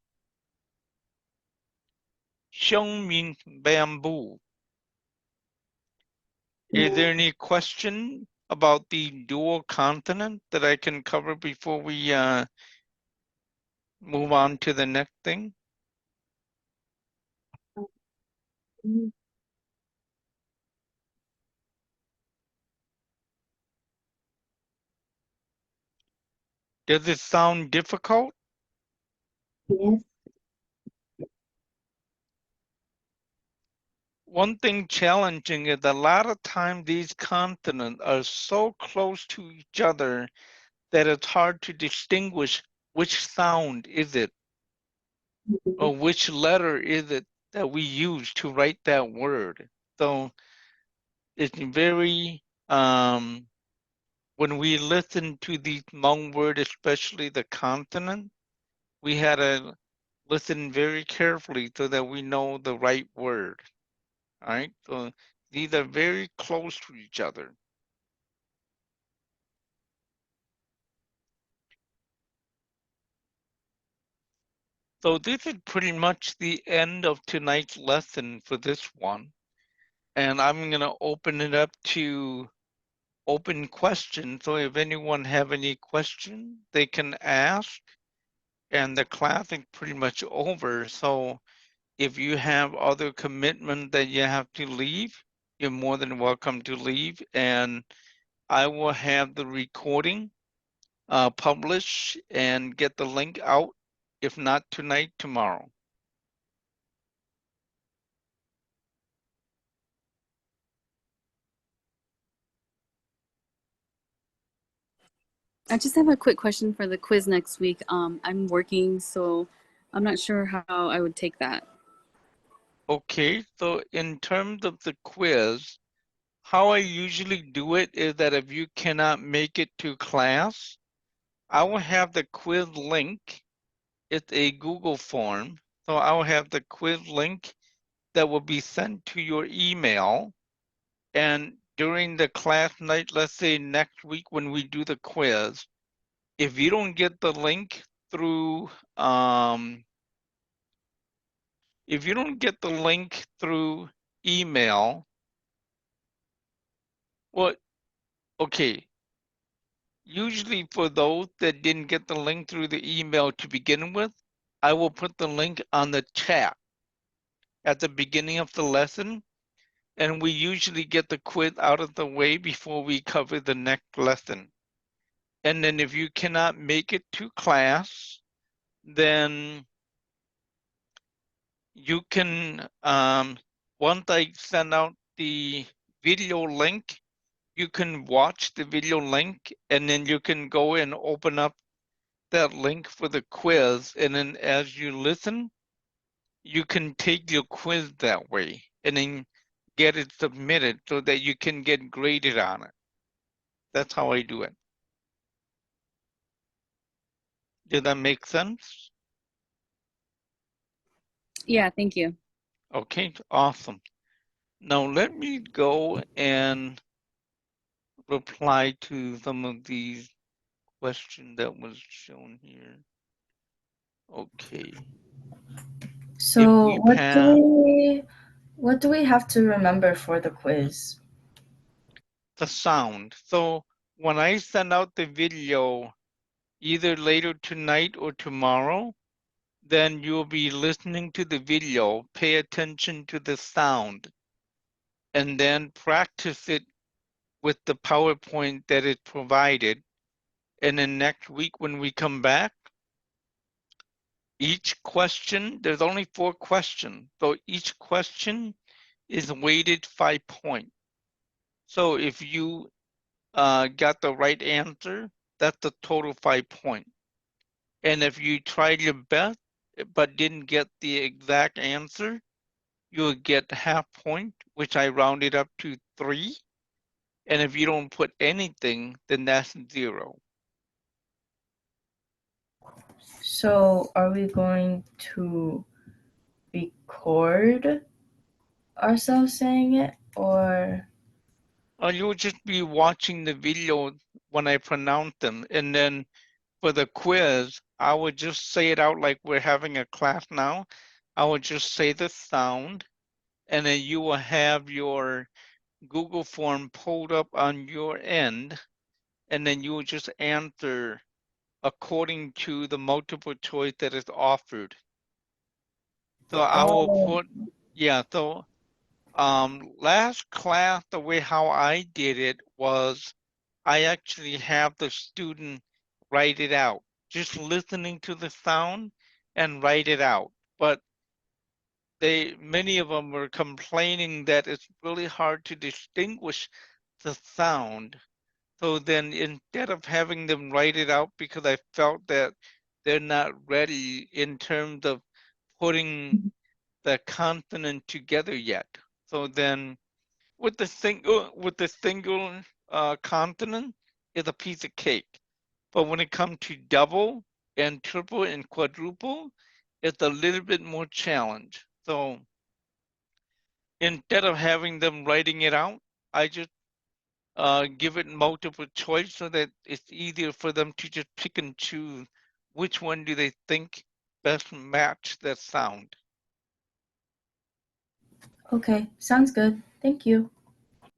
Xiong means bamboo. Is there any question about the dual consonant that I can cover before we move on to the next thing? Does it sound difficult? Yes. One thing challenging is a lot of times these consonants are so close to each other that it's hard to distinguish which sound is it or which letter is it that we use to write that word. So it's very, when we listen to these Hmong words, especially the consonant, we had to listen very carefully so that we know the right word. All right, so these are very close to each other. So this is pretty much the end of tonight's lesson for this one. And I'm gonna open it up to open questions. So if anyone have any question, they can ask. And the class is pretty much over. So if you have other commitment that you have to leave, you're more than welcome to leave. And I will have the recording published and get the link out. If not tonight, tomorrow. I just have a quick question for the quiz next week. I'm working, so I'm not sure how I would take that. Okay, so in terms of the quiz, how I usually do it is that if you cannot make it to class, I will have the quiz link. It's a Google form. So I will have the quiz link that will be sent to your email. And during the class night, let's say next week when we do the quiz, if you don't get the link through, email, well, okay. Usually for those that didn't get the link through the email to begin with, I will put the link on the chat at the beginning of the lesson. And we usually get the quiz out of the way before we cover the next lesson. And then if you cannot make it to class, then you can, once I send out the video link, you can watch the video link and then you can go and open up that link for the quiz. And then as you listen, you can take your quiz that way and then get it submitted so that you can get graded on it. That's how I do it. Did that make sense? Yeah, thank you. Okay, awesome. Now let me go and reply to some of these questions that was shown here. Okay. So we pass- what do we have to remember for the quiz? The sound. So when I send out the video, either later tonight or tomorrow, then you'll be listening to the video, pay attention to the sound, and then practice it with the PowerPoint that is provided. And then next week when we come back, each question, there's only 4 questions. So each question is weighted 5 points. So if you got the right answer, that's the total 5 points. And if you tried your best but didn't get the exact answer, you'll get half point, which I rounded up to 3. And if you don't put anything, then that's 0. So are we going to record ourselves saying it, or? You'll just be watching the video when I pronounce them. And then for the quiz, I would just say it out like we're having a class now. I would just say the sound, and then you will have your Google form pulled up on your end, and then you will just answer according to the multiple choice that is offered. So I will put, yeah, so last class, the way how I did it was I actually have the student write it out, just listening to the sound and write it out. But many of them were complaining that it's really hard to distinguish the sound. So then instead of having them write it out, because I felt that they're not ready in terms of putting the consonant together yet. So then with the single consonant is a piece of cake. But when it comes to double and triple and quadruple, it's a little bit more challenge. So instead of having them writing it out, I just give it multiple choice so that it's easier for them to just pick and choose which one do they think best match that sound. Okay, sounds good. Thank you.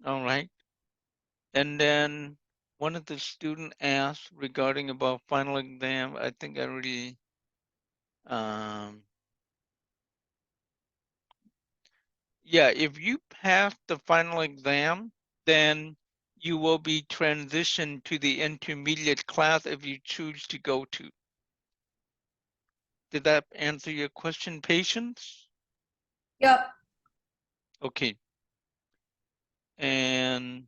All right. And then one of the student asked regarding about final exam. I think I already yeah, if you pass the final exam, then you will be transitioned to the intermediate class if you choose to go to. Did that answer your question, Patience? Yep. Okay. And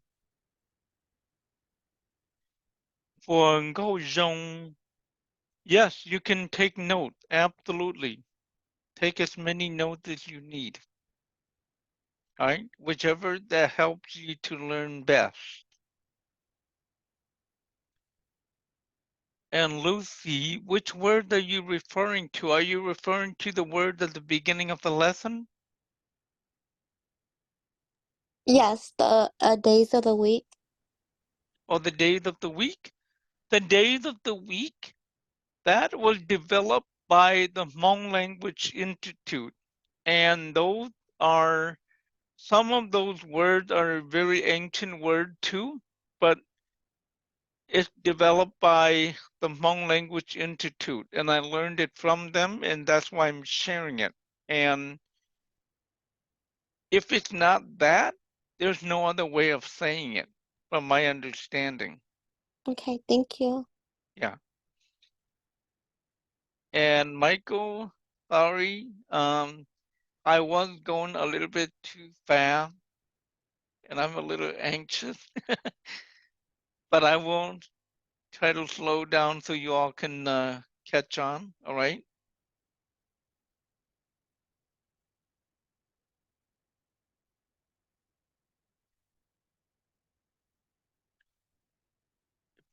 for Zhong, yes, you can take notes. Absolutely. Take as many notes as you need. All right, whichever that helps you to learn best. And Lucy, which word are you referring to? Are you referring to the word at the beginning of the lesson? Yes, the days of the week. Or the days of the week? The days of the week, that was developed by the Hmong Language Institute. And those are, some of those words are very ancient word too, but it's developed by the Hmong Language Institute, and I learned it from them, and that's why I'm sharing it. And if it's not that, there's no other way of saying it, from my understanding. Okay, thank you. Yeah. And Michael, sorry, I was going a little bit too fast, and I'm a little anxious, but I won't try to slow down so you all can catch on. All right.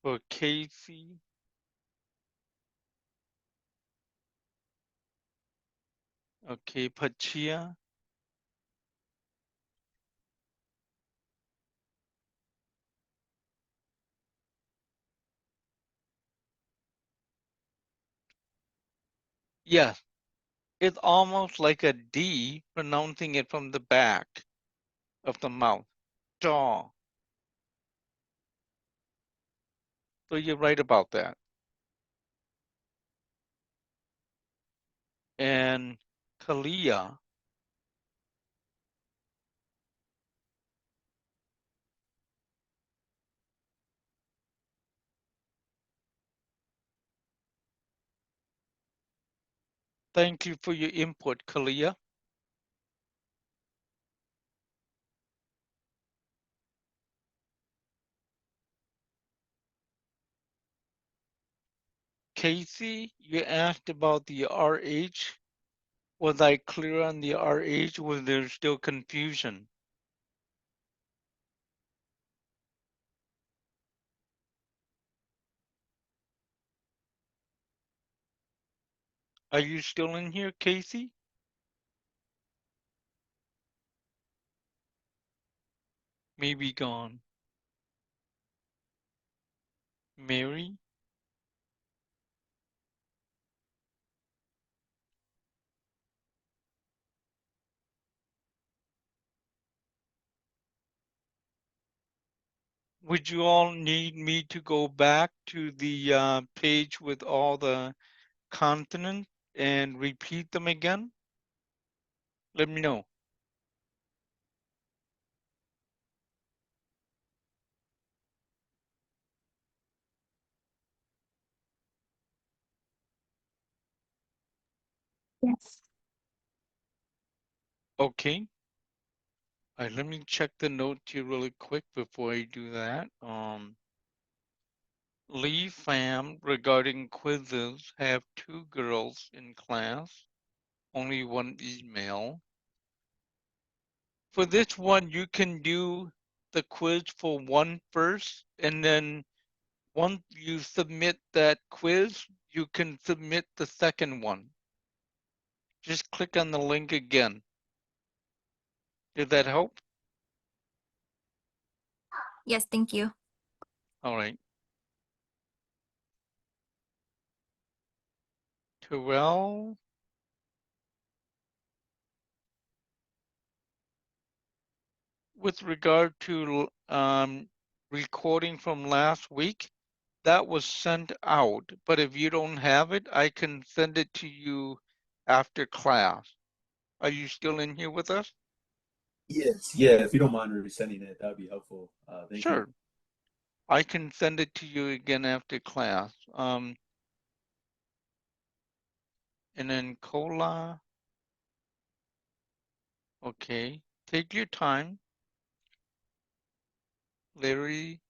For Casey. Okay, Pachia. Yes, it's almost like a D, pronouncing it from the back of the mouth. Jaw. So you're right about that. And Kalia. Thank you for your input, Kalia. Casey, you asked about the RH. Was I clear on the RH? Was there still confusion? Are you still in here, Casey? Maybe gone. Mary? Would you all need me to go back to the page with all the consonants and repeat them again? Let me know. Yes. Okay. All right, let me check the note here really quick before I do that. Lee Pham regarding quizzes have 2 girls in class, only 1 email. For this one, you can do the quiz for one first, and then once you submit that quiz, you can submit the second one. Just click on the link again. Did that help? Yes, thank you. All right. Terrell. With regard to recording from last week, that was sent out. But if you don't have it, I can send it to you after class. Are you still in here with us? Yes, yeah, if you don't mind resending it, that would be helpful. Thank Sure. you. I can send it to you again after class. And then Cola. Okay. Take your time. Larry.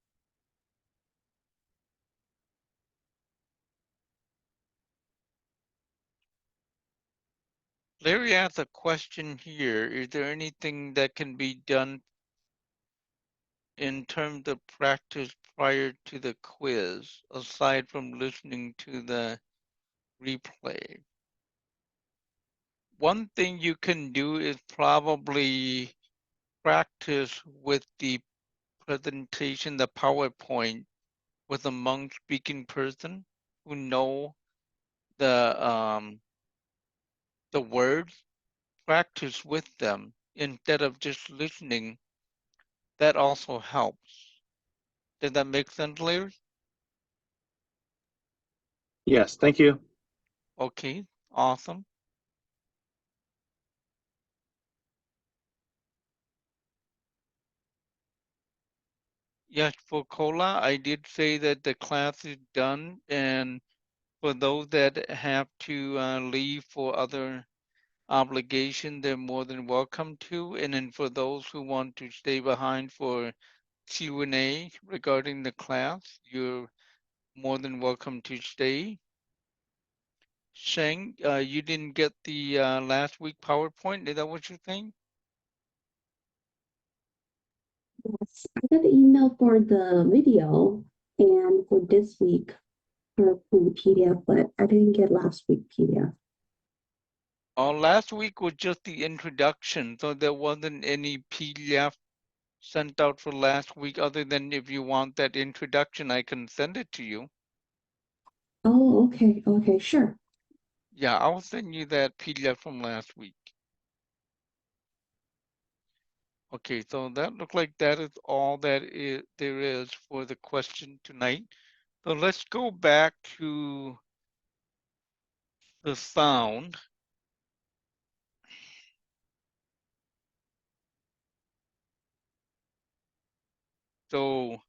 Larry asked a question here. Is there anything that can be done in terms of practice prior to the quiz, aside from listening to the replay? One thing you can do is probably practice with the presentation, the PowerPoint, with a Hmong speaking person who know the words. Practice with them instead of just listening. That also helps. Does that make sense, Larry? Yes, thank you. Okay, awesome. Yes, for Cola, I did say that the class is done, and for those that have to leave for other obligation, they're more than welcome to. And then for those who want to stay behind for Q&A regarding the class, you're more than welcome to stay. Sheng, you didn't get the last week PowerPoint, is that what you think? Yes, I got the email for the video and for this week PowerPoint PDF, but I didn't get last week PDF. Oh, last week was just the introduction, so there wasn't any PDF sent out for last week, other than if you want that introduction, I can send it to you. Oh, okay, okay, sure. Yeah, I'll send you that PDF from last week. Okay, so that looks like that is all that there is for the question tonight. So let's go back to the sound. So,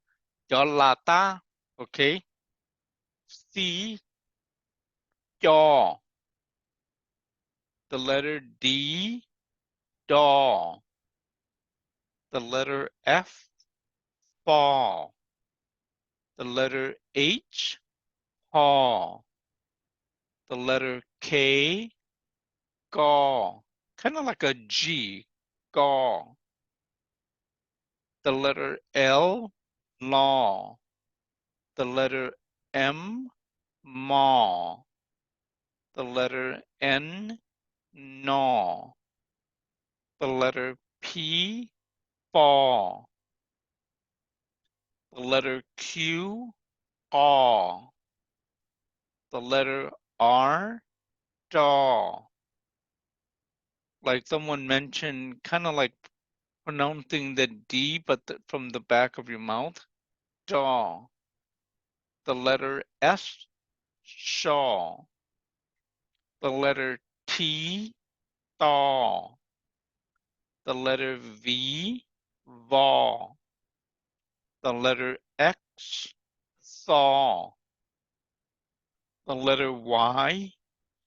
Yolata, okay? C, yaw. The letter D, daw. The letter F, fall. The letter H, haw. The letter K, gaw. Kind of like a G, gaw. The letter L, law. The letter M, maw. The letter N, gnaw. The letter P, fall. The letter Q, aw. The letter R, daw. Like someone mentioned, kind of like pronouncing the D, but from the back of your mouth, daw. The letter S, shaw. The letter T, thaw. The letter V, vaw. The letter X, thaw. The letter Y,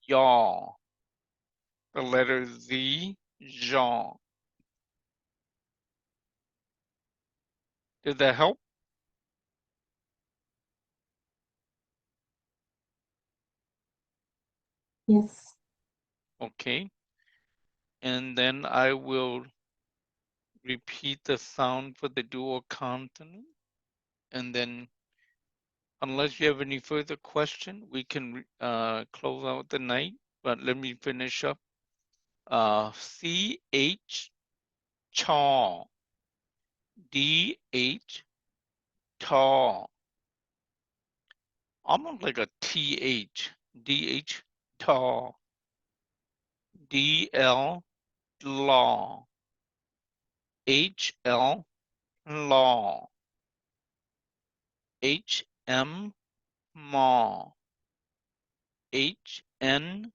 yaw. The letter Z, jaw. Did that help? Yes. Okay. And then I will repeat the sound for the dual consonant. And then, unless you have any further question, we can close out the night. But let me finish up. CH, chaw. DH, taw. Almost like a TH. DH, taw. DL, law. HL, law. HM, maw. HN,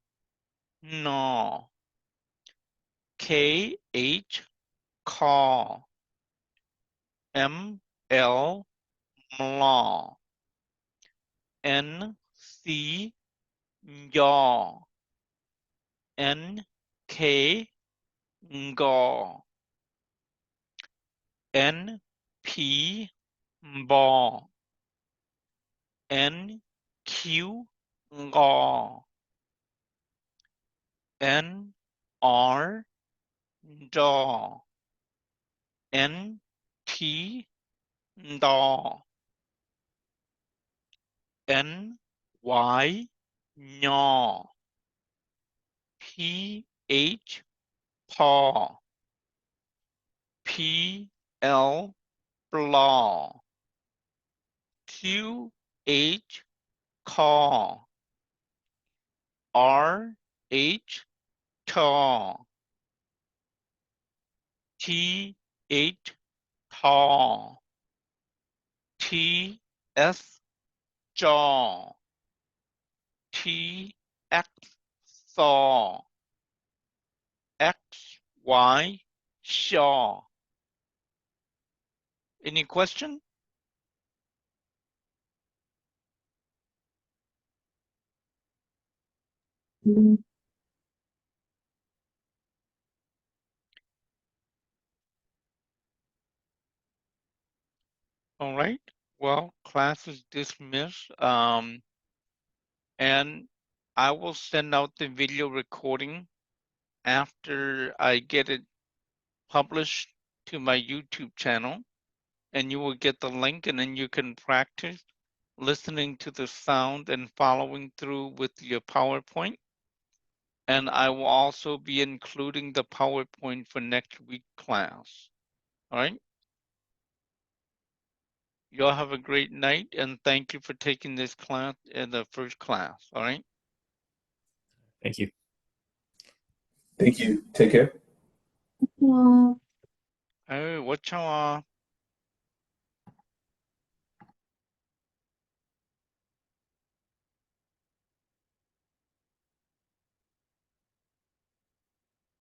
gnaw. KH, caw. ML, mlaw. NC, yaw. NK, ngaw. NP, baw. NQ, ngaw. NR, daw. NT, daw. NY, nyaw. PH, paw. PL, blaw. QH, caw. RH, taw. TH, taw. TS, jaw. TX, thaw. XY, shaw. Any question? Mm, All right. Well, class is dismissed. And I will send out the video recording after I get it published to my YouTube channel, and you will get the link, and then you can practice listening to the sound and following through with your PowerPoint. And I will also be including the PowerPoint for next week class. All right. Y'all have a great night, and thank you for taking this class in the first class. All right. Thank you. Thank you. Take care. Well, All right. Watch out.